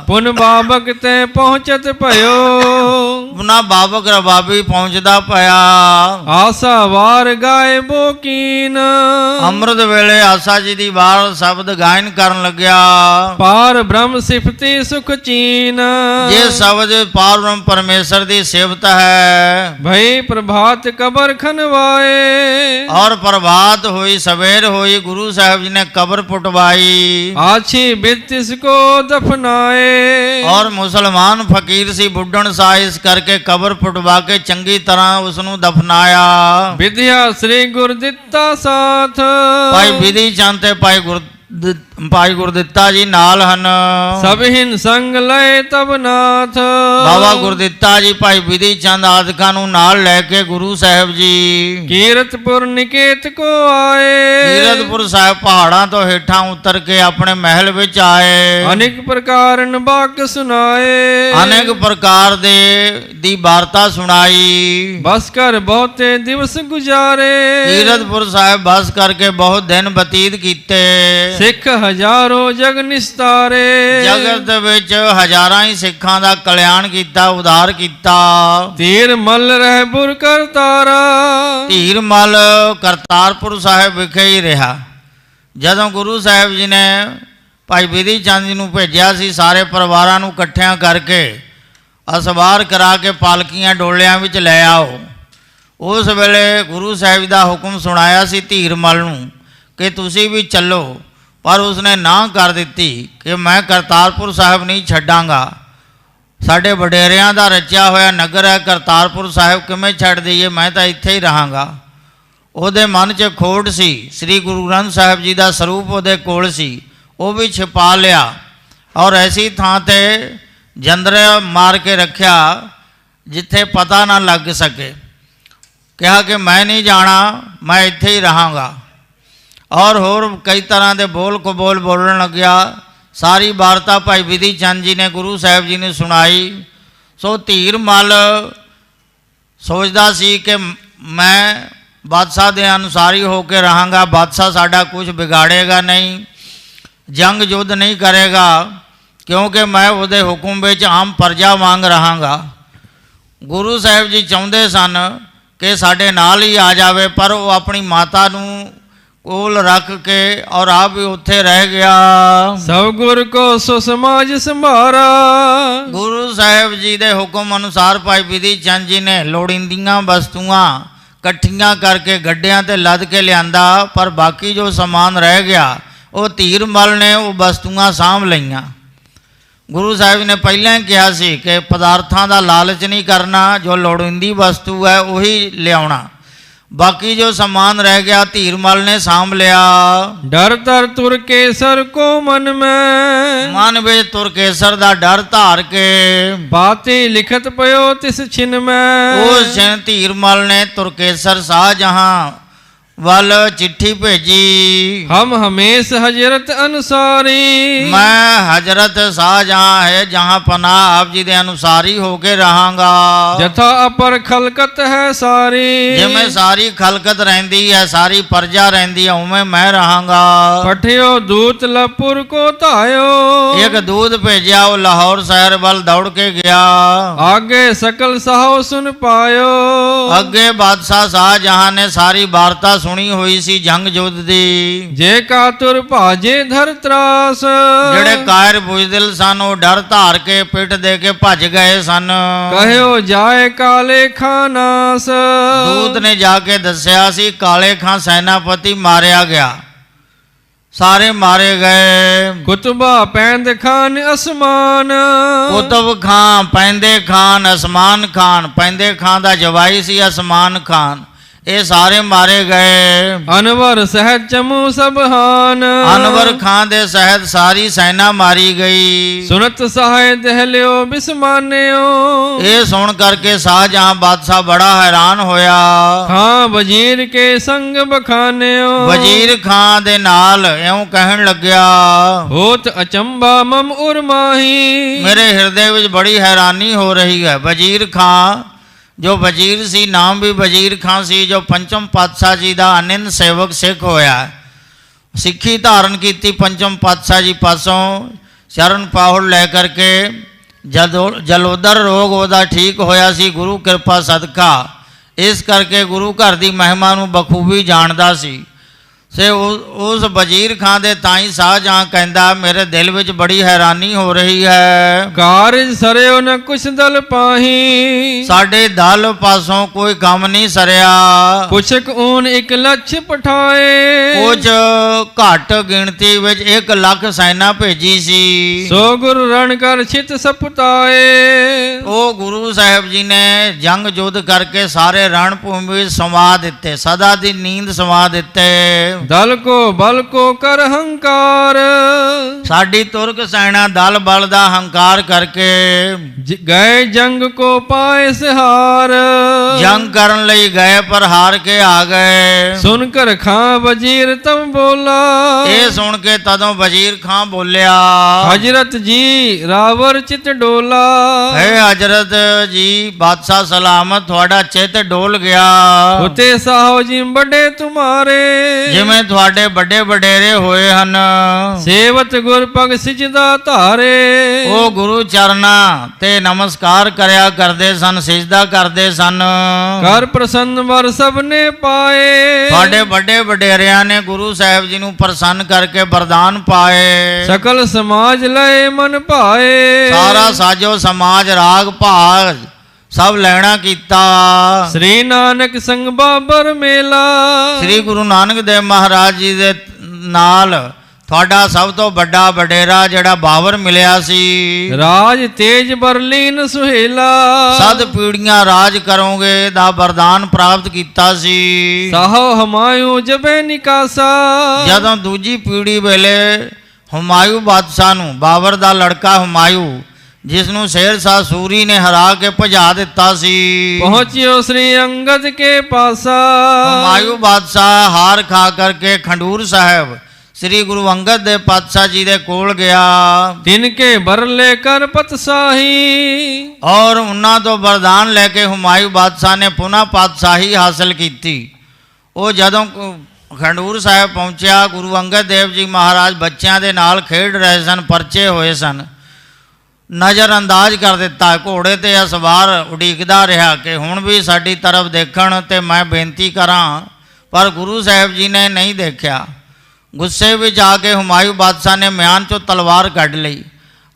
ਪੁਨ ਬਾਬਕ ਤੇ ਪਹੁੰਚਤ ਭਇਓ, ਨਾ ਬਾਬਕ ਰਬਾਬੀ ਪਹੁੰਚਦਾ ਪਿਆ। ਆਸਾ ਵਾਰ ਗਾਏ ਬੋਕੀਨ, ਅੰਮ੍ਰਿਤ ਵੇਲੇ ਆਸਾ ਜੀ ਦੀ ਵਾਰ ਸ਼ਬਦ ਗਾਇਨ ਕਰਨ ਲੱਗਿਆ। ਪਾਰ ਬ੍ਰਹਮ ਸਿਫਤੀ ਸੁਖ ਚੀਨ, ਇਹ ਸ਼ਬਦ ਪਾਰ ਬ੍ਰਹਮ ਪਰਮੇਸ਼ਰ ਦੀ ਸਿਫਤ ਹੈ। ਭਈ ਪ੍ਰਭਾਤ ਕਬਰ ਖਨਵਾਏ, ਔਰ ਪ੍ਰਭਾਤ ਹੋਈ ਸਵੇਰ ਹੋਈ ਗੁਰੂ ਸਾਹਿਬ ਜੀ ਨੇ ਕਬਰ ਪੁਟਵਾਈ। ਆਛੀ ਬਿਤ ਤਿਸ ਕੋ ਦਫਨਾਏ, ਔਰ ਮੁਸਲਮਾਨ ਫਕੀਰ ਸੀ ਬੁੱਢਣ ਸਾਹ, ਇਸ ਕਰਕੇ ਕਬਰ ਪੁਟਵਾ ਕੇ ਚੰਗੀ ਤਰ੍ਹਾਂ ਉਸ ਨੂੰ ਦਫਨਾਇਆ। ਵਿਦਿਆ ਸ੍ਰੀ ਗੁਰ ਦਿੱਤਾ ਸਾਥ, ਭਾਈ ਵਿਧੀ ਚੰਦ ਤੇ ਭਾਈ ਗੁਰਦਿੱਤਾ ਜੀ ਨਾਲ ਹਨ। ਸਭ ਹਿਨ ਸੰਗ ਲਏ ਤਬ ਨਾਥ, ਬਾਬਾ ਗੁਰਦਿੱਤਾ ਜੀ ਭਾਈ ਵਿਧੀ ਚੰਦ ਆਦਿਕਾਂ ਨੂੰ ਨਾਲ ਲੈ ਕੇ ਗੁਰੂ ਸਾਹਿਬ ਜੀ ਕੀਰਤਪੁਰ ਨਿਕੇਤ ਕੋ ਆਏ, ਕੀਰਤਪੁਰ ਸਾਹਿਬ ਪਹਾੜਾਂ ਤੋਂ ਹੇਠਾਂ ਉਤਰ ਕੇ ਆਪਣੇ ਮਹਿਲ ਵਿੱਚ ਆਏ। ਅਨੇਕ ਪ੍ਰਕਾਰ ਬਾਕ ਸੁਨਾਏ, ਅਨੇਕ ਪ੍ਰਕਾਰ ਦੀ ਵਾਰਤਾ ਸੁਣਾਈ। ਬਸ ਕਰ ਬਹੁਤੇ ਦਿਵਸ ਗੁਜ਼ਾਰੇ, ਕੀਰਤਪੁਰ ਸਾਹਿਬ ਬਸ ਕਰਕੇ ਬਹੁਤ ਦਿਨ ਬਤੀਤ ਕੀਤੇ। ਸਿੱਖ ਹਜ਼ਾਰੋਂ ਜਗ ਨਿਸਤਾਰੇ, ਜਗਤ ਵਿੱਚ ਹਜ਼ਾਰਾਂ ਹੀ ਸਿੱਖਾਂ ਦਾ ਕਲਿਆਣ ਕੀਤਾ, ਉਧਾਰ ਕੀਤਾ। ਧੀਰ ਮਲ ਰਹਿ ਬੁਰ ਕਰਤਾਰਾ, ਧੀਰ ਮਲ ਕਰਤਾਰਪੁਰ ਸਾਹਿਬ ਵਿਖੇ ਹੀ ਰਿਹਾ। ਜਦੋਂ ਗੁਰੂ ਸਾਹਿਬ ਜੀ ਨੇ ਭਾਈ ਵਿਧੀ ਚੰਦ ਜੀ ਨੂੰ ਭੇਜਿਆ ਸੀ ਸਾਰੇ ਪਰਿਵਾਰਾਂ ਨੂੰ ਇਕੱਠਿਆਂ ਕਰਕੇ ਅਸਵਾਰ ਕਰਾ ਕੇ ਪਾਲਕੀਆਂ ਡੋਲਿਆਂ ਵਿੱਚ ਲੈ ਆਓ, ਉਸ ਵੇਲੇ ਗੁਰੂ ਸਾਹਿਬ ਦਾ ਹੁਕਮ ਸੁਣਾਇਆ ਸੀ ਧੀਰ ਮਲ ਨੂੰ ਕਿ ਤੁਸੀਂ ਵੀ ਚੱਲੋ, ਪਰ ਉਸਨੇ ਨਾ ਕਰ ਦਿੱਤੀ ਕਿ ਮੈਂ ਕਰਤਾਰਪੁਰ ਸਾਹਿਬ ਨਹੀਂ ਛੱਡਾਂਗਾ। ਸਾਡੇ ਵਡੇਰਿਆਂ ਦਾ ਰਚਿਆ ਹੋਇਆ ਨਗਰ ਹੈ ਕਰਤਾਰਪੁਰ ਸਾਹਿਬ, ਕਿਵੇਂ ਛੱਡ ਦਈਏ, ਮੈਂ ਤਾਂ ਇੱਥੇ ਹੀ ਰਹਾਂਗਾ। ਉਹਦੇ ਮਨ 'ਚ ਖੋਟ ਸੀ, ਸ੍ਰੀ ਗੁਰੂ ਗ੍ਰੰਥ ਸਾਹਿਬ ਜੀ ਦਾ ਸਰੂਪ ਉਹਦੇ ਕੋਲ ਸੀ, ਉਹ ਵੀ ਛਿਪਾ ਲਿਆ ਔਰ ਐਸੀ ਥਾਂ 'ਤੇ ਜੰਦਰ ਮਾਰ ਕੇ ਰੱਖਿਆ ਜਿੱਥੇ ਪਤਾ ਨਾ ਲੱਗ ਸਕੇ। ਕਿਹਾ ਕਿ ਮੈਂ ਨਹੀਂ ਜਾਣਾ, ਮੈਂ ਇੱਥੇ ਹੀ ਰਹਾਂਗਾ। ਔਰ ਹੋਰ ਕਈ ਤਰ੍ਹਾਂ ਦੇ ਬੋਲ ਕਬੋਲ ਬੋਲਣ ਲੱਗਿਆ। ਸਾਰੀ ਵਾਰਤਾ ਭਾਈ ਵਿਧੀ ਚੰਦ ਜੀ ਨੇ ਗੁਰੂ ਸਾਹਿਬ ਜੀ ਨੇ ਸੁਣਾਈ। ਸੋ ਧੀਰ ਮਲ ਸੋਚਦਾ ਸੀ ਕਿ ਮੈਂ ਬਾਦਸ਼ਾਹ ਦੇ ਅਨੁਸਾਰੀ ਹੋ ਕੇ ਰਹਾਂਗਾ, ਬਾਦਸ਼ਾਹ ਸਾਡਾ ਕੁਝ ਵਿਗਾੜੇਗਾ ਨਹੀਂ, ਜੰਗ ਯੁੱਧ ਨਹੀਂ ਕਰੇਗਾ, ਕਿਉਂਕਿ ਮੈਂ ਉਹਦੇ ਹੁਕਮ ਵਿੱਚ ਆਮ ਪ੍ਰਜਾ ਵਾਂਗ ਰਹਾਂਗਾ। ਗੁਰੂ ਸਾਹਿਬ ਜੀ ਚਾਹੁੰਦੇ ਸਨ ਕਿ ਸਾਡੇ ਨਾਲ ਹੀ ਆ ਜਾਵੇ, ਪਰ ਉਹ ਆਪਣੀ ਮਾਤਾ ਨੂੰ ਕੋਲ ਰੱਖ ਕੇ ਔਰ ਆਪ ਵੀ ਉੱਥੇ ਰਹਿ ਗਿਆ। ਸਭ ਗੁਰ ਕੋ ਸੋ ਸਮਾਜ ਸੰਭਾਰਾ, ਗੁਰੂ ਸਾਹਿਬ ਜੀ ਦੇ ਹੁਕਮ ਅਨੁਸਾਰ ਭਾਈ ਵਿਧੀ ਚੰਦ ਜੀ ਨੇ ਲੋੜੀਂਦੀਆਂ ਵਸਤੂਆਂ ਇਕੱਠੀਆਂ ਕਰਕੇ ਗੱਡਿਆਂ ਤੇ ਲੱਦ ਕੇ ਲਿਆਂਦਾ, ਪਰ ਬਾਕੀ ਜੋ ਸਮਾਨ ਰਹਿ ਗਿਆ ਉਹ ਧੀਰ ਮਲ ਨੇ ਉਹ ਵਸਤੂਆਂ ਸਾਂਭ ਲਈਆਂ। ਗੁਰੂ ਸਾਹਿਬ ਨੇ ਪਹਿਲਾਂ ਹੀ ਕਿਹਾ ਸੀ ਕਿ ਪਦਾਰਥਾਂ ਦਾ ਲਾਲਚ ਨਹੀਂ ਕਰਨਾ, ਜੋ ਲੋੜੀਂਦੀ ਵਸਤੂ ਹੈ ਉਹੀ ਲਿਆਉਣਾ, ਬਾਕੀ ਜੋ ਸਮਾਨ ਰਹਿ ਗਿਆ ਧੀਰ ਮਲ ਨੇ ਸਾਂਭ ਲਿਆ। ਡਰ ਤਰ ਤੁਰ ਕੇਸਰ ਕੋ ਮਨ ਮੈਂ, ਮਨ ਵਿੱਚ ਤੁਰਕੇਸਰ ਦਾ ਡਰ ਧਾਰ ਕੇ ਬਾਤੀ ਲਿਖਤ ਪਇਓ ਤਿਸ ਛਿਨ ਮੈਂ, ਉਸ ਛਿਨ ਧੀਰ ਮਲ ਨੇ ਤੁਰਕੇਸਰ ਸ਼ਾਹਜਹਾਂ ਵੱਲ ਚਿੱਠੀ ਭੇਜੀ। ਹਮ ਹਮੇਸ਼ ਹਜਰਤ ਅਨੁਸਾਰੀ, ਮੈਂ ਹਜ਼ਰਤ ਸ਼ਾਹਜਹਾਂ ਹੈ ਜਹਾਂ ਪਨਾਹ ਆਪ ਜੀ ਦੇ ਅਨੁਸਾਰੀ ਹੋ ਕੇ ਰਹਾਂਗਾ। ਜਥਾ ਅਪਰ ਖਲਕਤ ਹੈ ਸਾਰੀ, ਜਿਵੇਂ ਸਾਰੀ ਖਲਕਤ ਰਹਿੰਦੀ ਹੈ, ਸਾਰੀ ਪ੍ਰਜਾ ਰਹਿੰਦੀ ਹੈ, ਉਵੇਂ ਮੈਂ ਰਹਾਂਗਾ। ਪਠਿਓ ਦੂਤ ਲਪੁਰ ਕੋ ਧਾਇਓ, ਇੱਕ ਦੂਤ ਭੇਜਿਆ, ਉਹ ਲਾਹੌਰ ਸ਼ਹਿਰ ਵੱਲ ਦੌੜ ਕੇ ਗਿਆ। ਆਗੇ ਸਕਲ ਸਹਾਉ ਸੁਨ ਪਾਇਓ, ਅੱਗੇ ਬਾਦਸ਼ਾਹ ਸ਼ਾਹਜਹਾਂ ਨੇ ਸਾਰੀ ਵਾਰਤਾ ਸੁਣੀ ਹੋਈ ਸੀ ਜੰਗ ਯੁੱਧ ਦੀ। ਜੇ ਕਾਤੁਰ ਭਾਜੇ ਧਰ ਤਰਾਸ, ਜਿਹੜੇ ਕਾਇਰ ਬੁਜ਼ਦਿਲ ਸਨ ਉਹ ਡਰ ਧਾਰ ਕੇ ਪਿੱਠ ਦੇ ਕੇ ਭੱਜ ਗਏ ਸਨ। ਕਹਿਓ ਜਾਏ ਕਾਲੇ ਖਾਨਾਸ, ਦੂਤ ਨੇ ਜਾ ਕੇ ਦੱਸਿਆ ਸੀ ਕਾਲੇ ਖਾਂ ਸੈਨਾਪਤੀ ਮਾਰਿਆ ਗਿਆ, ਸਾਰੇ ਮਾਰੇ ਗਏ। ਕੁਤਬਾ ਪੈਂਦ ਖਾਨ ਅਸਮਾਨ, ਕੁਤਬ ਖਾਂ ਪੈਂਦੇ ਖਾਨ ਅਸਮਾਨ ਖਾਨ, ਪੈਂਦੇ ਖਾਂ ਦਾ ਜਵਾਈ ਸੀ ਅਸਮਾਨ ਖਾਨ। ਇਹ ਸਾਰੇ ਮਾਰੇ ਗਏ। ਅਨਵਰ ਸਹਿਤ ਚਮੂ ਸਭ ਹਾਨ, ਅਨਵਰ ਖਾਂ ਦੇ ਸਹਿਤ ਸਾਰੀ ਸੈਨਾ ਮਾਰੀ ਗਈ। ਸੁਨਤ ਸਹਾਇ ਦਹਿਲਿਓ ਬਿਸਮਾਨਿਓ, ਇਹ ਸੁਣ ਕਰਕੇ ਸ਼ਾਹਜਹਾਂ ਬਾਦਸ਼ਾਹ ਬੜਾ ਹੈਰਾਨ ਹੋਇਆ। ਖਾਂ ਵਜ਼ੀਰ ਕੇ ਸੰਗ ਬਖਾਨਿਓ, ਵਜ਼ੀਰ ਖਾਂ ਦੇ ਨਾਲ ਇਉਂ ਕਹਿਣ ਲੱਗਿਆ, ਹੋਤ ਅਚੰਬਾ ਮਮ ਉਰਮਾਹੀ, ਮੇਰੇ ਹਿਰਦੇ ਵਿੱਚ ਬੜੀ ਹੈਰਾਨੀ ਹੋ ਰਹੀ ਹੈ। ਵਜ਼ੀਰ ਖਾਂ ਜੋ ਵਜ਼ੀਰ ਸੀ, ਨਾਮ ਵੀ ਵਜ਼ੀਰ ਖਾਂ ਸੀ, ਜੋ ਪੰਚਮ ਪਾਤਸ਼ਾਹ ਜੀ ਦਾ ਅਨੰਦ ਸੇਵਕ ਸਿੱਖ ਹੋਇਆ, ਸਿੱਖੀ ਧਾਰਨ ਕੀਤੀ ਪੰਚਮ ਪਾਤਸ਼ਾਹ ਜੀ ਪਾਸੋਂ ਚਰਨ ਪਾਹੁਲ ਲੈ ਕਰਕੇ। ਜਦੋਂ ਜਲੋਦਰ ਰੋਗ ਉਹਦਾ ਠੀਕ ਹੋਇਆ ਸੀ ਗੁਰੂ ਕਿਰਪਾ ਸਦਕਾ, ਇਸ ਕਰਕੇ ਗੁਰੂ ਘਰ ਦੀ ਮਹਿਮਾ ਨੂੰ ਬਖੂਬੀ ਜਾਣਦਾ ਸੀ। ਸੇ ਉਸ ਵਜ਼ੀਰ ਖਾਂ ਦੇ ਤਾਈ ਸ਼ਾਹਜਹਾਂ ਕਹਿੰਦਾ, ਮੇਰੇ ਦਿਲ ਵਿੱਚ ਬੜੀ ਹੈਰਾਨੀ ਹੋ ਰਹੀ ਹੈ। ਕਾਰਜ ਸਰਿਓ ਨ ਕੁਛ ਦਲ ਪਾਹੀ, ਸਾਡੇ ਦਲ ਪਾਸੋਂ ਕੋਈ ਕੰਮ ਨਹੀਂ ਸਰਿਆ। ਪੁਛਕ ਊਨ 1 ਲੱਖ ਪਠਾਏ, ਕੁਝ ਘੱਟ ਗਿਣਤੀ ਵਿੱਚ 1 ਲੱਖ ਸੈਨਾ ਭੇਜੀ ਸੀ। ਸੋ ਗੁਰ ਰਣ ਕਰ ਛਿਤ ਸਪਤਾਏ, ਉਹ ਗੁਰੂ ਸਾਹਿਬ ਜੀ ਨੇ ਜੰਗ ਯੁੱਧ ਕਰਕੇ ਸਾਰੇ ਰਣ ਭੂਮੀ ਵਿੱਚ ਸਮਾ ਦਿੱਤੇ, ਸਦਾ ਦੀ ਨੀਂਦ ਸਮਾ ਦਿੱਤੇ। ਦਲ ਕੋ ਬਲ ਕੋ ਕਰ ਹੰਕਾਰ, ਸਾਡੀ ਤੁਰਕ ਸੈਨਾ ਦਲ ਬਲ ਦਾ ਹੰਕਾਰ ਕਰਕੇ ਗਏ ਜੰਗ ਕੋ ਪਾਏ ਸਹਾਰ, ਜੰਗ ਕਰਨ ਲਈ ਗਏ ਪਰ ਹਾਰ ਕੇ ਆ ਗਏ। ਸੁਨ ਕਰ ਖਾਂ ਵਜ਼ੀਰ ਤਮ ਬੋਲਾ, ਇਹ ਸੁਣ ਕੇ ਤਦੋਂ ਵਜ਼ੀਰ ਖਾਂ ਬੋਲਿਆ, ਹਜ਼ਰਤ ਜੀ ਰਾਵਰ ਚਿਤ ਡੋਲਾ, ਹੈ ਹਜ਼ਰਤ ਜੀ ਬਾਦਸ਼ਾਹ ਸਲਾਮਤ, ਤੁਹਾਡਾ ਚਿੱਤ ਡੋਲ ਗਿਆ। ਉਤੇ ਸਾਹੋ ਜੀ ਵੱਡੇ ਤੁਮਾਰੇ, ਜਿਵੇਂ ਤੁਹਾਡੇ ਵੱਡੇ ਵਡੇਰੇ ਹੋਏ ਹਨ। ਸੇਵਤ ਗੁਰ ਪਗ ਸਿਜਦਾ ਧਾਰੇ, ਉਹ ਗੁਰੂ ਚਰਨਾਂ ਤੇ ਨਮਸਕਾਰ ਕਰਿਆ ਕਰਦੇ ਸਨ, ਸਿਜਦਾ ਕਰਦੇ ਸਨ। ਕਰ ਪ੍ਰਸੰਨ ਵਰ ਸਭ ਨੇ ਪਾਏ, ਤੁਹਾਡੇ ਵੱਡੇ ਵਡੇਰਿਆਂ ਨੇ ਗੁਰੂ ਸਾਹਿਬ ਜੀ ਨੂੰ ਪ੍ਰਸੰਨ ਕਰਕੇ ਵਰਦਾਨ ਪਾਏ। ਸਕਲ ਸਮਾਜ ਲਏ ਮਨ ਭਾਏ, ਸਾਰਾ ਸਾਜੋ ਸਮਾਜ ਰਾਗ ਭਾਗ ਸਭ ਲੈਣਾ ਕੀਤਾ। ਸ੍ਰੀ ਨਾਨਕ ਸੰਗ ਬਾਬਰ ਮੇਲਾ, ਸ੍ਰੀ ਗੁਰੂ ਨਾਨਕ ਦੇਵ ਮਹਾਰਾਜ ਜੀ ਦੇ ਨਾਲ ਤੁਹਾਡਾ ਸਭ ਤੋਂ ਵੱਡਾ ਵਡੇਰਾ ਜਿਹੜਾ ਬਾਬਰ ਮਿਲਿਆ ਸੀ। ਰਾਜ ਤੇਜ ਬਰਲੀਨ ਸੁਹੇਲਾ, ਸਦ ਪੀੜੀਆਂ ਰਾਜ ਕਰੋਗੇ ਦਾ ਵਰਦਾਨ ਪ੍ਰਾਪਤ ਕੀਤਾ ਸੀ। ਸਾਹੋ ਹਮਾਯੂ ਜਬੇ ਨਿਕਾਸਾ, ਜਦੋਂ ਦੂਜੀ ਪੀੜੀ ਵੇਲੇ ਹੁਮਾਯੂ ਬਾਦਸ਼ਾਹ ਨੂੰ, ਬਾਬਰ ਦਾ ਲੜਕਾ ਹੁਮਾਯੂ, ਜਿਸ ਨੂੰ ਸ਼ੇਰ ਸ਼ਾਹ ਸੂਰੀ ਨੇ ਹਰਾ ਕੇ ਭਜਾ ਦਿੱਤਾ ਸੀ, ਪਹੁੰਚਿਓ ਸ੍ਰੀ ਅੰਗਦ ਕੇ ਪਾਸਾ, ਹੁਮਾਯੂ ਬਾਦਸ਼ਾਹ ਹਾਰ ਖਾ ਕਰਕੇ ਖੰਡੂਰ ਸਾਹਿਬ ਸ੍ਰੀ ਗੁਰੂ ਅੰਗਦ ਦੇਵ ਪਾਤਸ਼ਾਹ ਜੀ ਦੇ ਕੋਲ ਗਿਆ। ਤਿਨ ਕੇ ਬਰਲੇ ਕਰ ਪਤਸ਼ਾਹੀ, ਔਰ ਉਹਨਾਂ ਤੋਂ ਵਰਦਾਨ ਲੈ ਕੇ ਹੁਮਾਯੂ ਬਾਦਸ਼ਾਹ ਨੇ ਪੁਨः ਪਾਤਸ਼ਾਹੀ ਹਾਸਲ ਕੀਤੀ। ਉਹ ਜਦੋਂ ਖੰਡੂਰ ਸਾਹਿਬ ਪਹੁੰਚਿਆ, ਗੁਰੂ ਅੰਗਦ ਦੇਵ ਜੀ ਮਹਾਰਾਜ ਬੱਚਿਆਂ ਦੇ ਨਾਲ ਖੇਡ ਰਹੇ ਸਨ, ਪਰਚੇ ਹੋਏ ਸਨ। ਨਜ਼ਰ ਅੰਦਾਜ਼ ਕਰ ਦਿੱਤਾ, ਘੋੜੇ ਤੇ ਸਵਾਰ ਉਡੀਕਦਾ ਰਿਹਾ ਕਿ ਹੁਣ ਵੀ ਸਾਡੀ ਤਰਫ ਦੇਖਣ ਤੇ ਮੈਂ ਬੇਨਤੀ ਕਰਾਂ, ਪਰ ਗੁਰੂ ਸਾਹਿਬ ਜੀ ਨੇ ਨਹੀਂ ਦੇਖਿਆ। ਗੁੱਸੇ ਵਿੱਚ ਆ ਕੇ ਹੁਮਾਯੂ ਬਾਦਸ਼ਾਹ ਨੇ ਮਿਆਨ ਚੋਂ ਤਲਵਾਰ ਕੱਢ ਲਈ।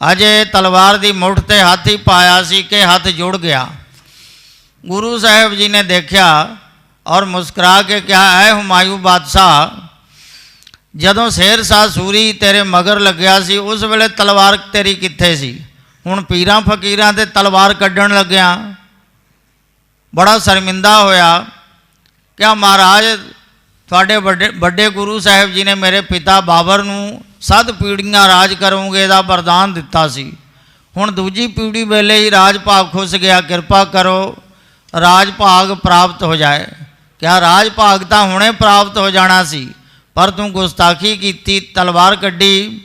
ਅਜੇ ਤਲਵਾਰ ਦੀ ਮੁੱਠ ਤੇ ਹੱਥ ਹੀ ਪਾਇਆ ਸੀ ਕਿ ਹੱਥ ਜੁੜ ਗਿਆ। ਗੁਰੂ ਸਾਹਿਬ ਜੀ ਨੇ ਦੇਖਿਆ ਔਰ ਮੁਸਕਰਾ ਕੇ ਕਿਹਾ, ਐ ਹੁਮਾਯੂ ਬਾਦਸ਼ਾਹ, ਜਦੋਂ ਸ਼ੇਰ ਸ਼ਾਹ ਸੂਰੀ ਤੇਰੇ ਮਗਰ ਲੱਗਿਆ ਸੀ ਉਸ ਵੇਲੇ ਤਲਵਾਰ ਤੇਰੀ ਕਿੱਥੇ ਸੀ? ਹੁਣ ਪੀਰਾਂ ਫਕੀਰਾਂ ਤੇ ਤਲਵਾਰ ਕੱਢਣ ਲੱਗਿਆ। ਬੜਾ ਸ਼ਰਮਿੰਦਾ ਹੋਇਆ। ਕਿਹਾ ਮਹਾਰਾਜ, ਤੁਹਾਡੇ ਵੱਡੇ ਗੁਰੂ ਸਾਹਿਬ ਜੀ ਨੇ ਮੇਰੇ ਪਿਤਾ ਬਾਬਰ ਨੂੰ ਸਦ ਪੀੜੀਆਂ ਰਾਜ ਕਰੋਗੇ ਦਾ ਵਰਦਾਨ ਦਿੱਤਾ ਸੀ। ਹੁਣ ਦੂਜੀ ਪੀੜੀ ਵੇਲੇ ਹੀ ਰਾਜ ਭਾਗ ਖੁੱਸ ਗਿਆ, ਕਿਰਪਾ ਕਰੋ ਰਾਜ ਭਾਗ ਪ੍ਰਾਪਤ ਹੋ ਜਾਏ। ਕਿਹਾ ਰਾਜ ਭਾਗ ਤਾਂ ਹੁਣੇ ਪ੍ਰਾਪਤ ਹੋ ਜਾਣਾ ਸੀ, ਪਰ ਤੂੰ ਗੁਸਤਾਖੀ ਕੀਤੀ, ਤਲਵਾਰ ਕੱਢੀ,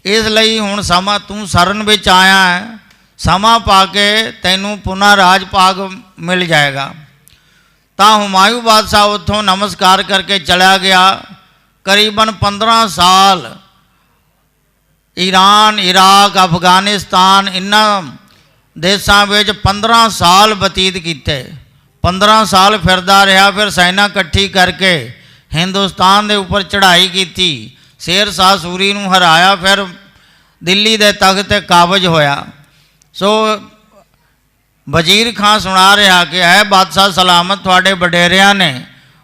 ਇਸ ਲਈ ਹੁਣ ਸਮਾਂ ਤੂੰ ਸ਼ਰਨ ਵਿੱਚ ਆਇਆ ਹੈ, ਸਮਾਂ ਪਾ ਕੇ ਤੈਨੂੰ ਪੁਨः ਰਾਜ ਭਾਗ ਮਿਲ ਜਾਏਗਾ। ਤਾਂ ਹੁਮਾਯੂ ਬਾਦਸ਼ਾਹ ਉੱਥੋਂ ਨਮਸਕਾਰ ਕਰਕੇ ਚਲਾ ਗਿਆ। ਕਰੀਬਨ 15 ਸਾਲ ਈਰਾਨ, ਇਰਾਕ, ਅਫਗਾਨਿਸਤਾਨ ਇਹਨਾਂ ਦੇਸ਼ਾਂ ਵਿੱਚ 15 ਸਾਲ ਬਤੀਤ ਕੀਤੇ। 15 ਸਾਲ ਫਿਰਦਾ ਰਿਹਾ। ਫਿਰ ਸੈਨਾ ਇਕੱਠੀ ਕਰਕੇ ਹਿੰਦੁਸਤਾਨ ਦੇ ਉੱਪਰ ਚੜ੍ਹਾਈ ਕੀਤੀ, ਸ਼ੇਰ ਸ਼ਾਹ ਸੂਰੀ ਨੂੰ ਹਰਾਇਆ, ਫਿਰ ਦਿੱਲੀ ਦੇ ਤਖਤ ਤੇ ਕਾਬਜ ਹੋਇਆ। ਸੋ ਵਜ਼ੀਰ ਖਾਂ ਸੁਣਾ ਰਿਹਾ ਕਿ ਹੈ ਬਾਦਸ਼ਾਹ ਸਲਾਮਤ, ਤੁਹਾਡੇ ਵਡੇਰਿਆਂ ਨੇ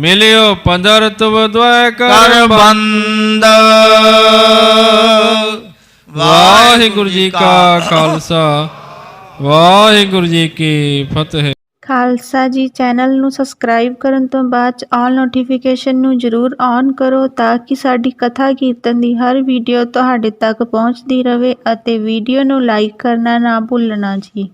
ਮਿਲਿਓ ਪੰਦਰ ਤੁਵ ਦੁਐ ਕਰ ਬੰਦ। ਵਾਹਿਗੁਰੂ ਜੀ ਕਾ ਖਾਲਸਾ, ਵਾਹਿਗੁਰੂ ਜੀ ਕੀ ਫਤਿਹ। ਖਾਲਸਾ ਜੀ ਚੈਨਲ ਨੂੰ ਸਬਸਕ੍ਰਾਈਬ ਕਰਨ ਤੋਂ ਬਾਅਦ 'ਚ ਆਲ ਨੋਟੀਫਿਕੇਸ਼ਨ ਨੂੰ ਜ਼ਰੂਰ ਔਨ ਕਰੋ ਤਾਂ ਕਿ ਸਾਡੀ ਕਥਾ ਕੀਰਤਨ ਦੀ ਹਰ ਵੀਡੀਓ ਤੁਹਾਡੇ ਤੱਕ ਪਹੁੰਚਦੀ ਰਹੇ ਅਤੇ ਵੀਡੀਓ ਨੂੰ ਲਾਈਕ ਕਰਨਾ ਨਾ ਭੁੱਲਣਾ ਜੀ।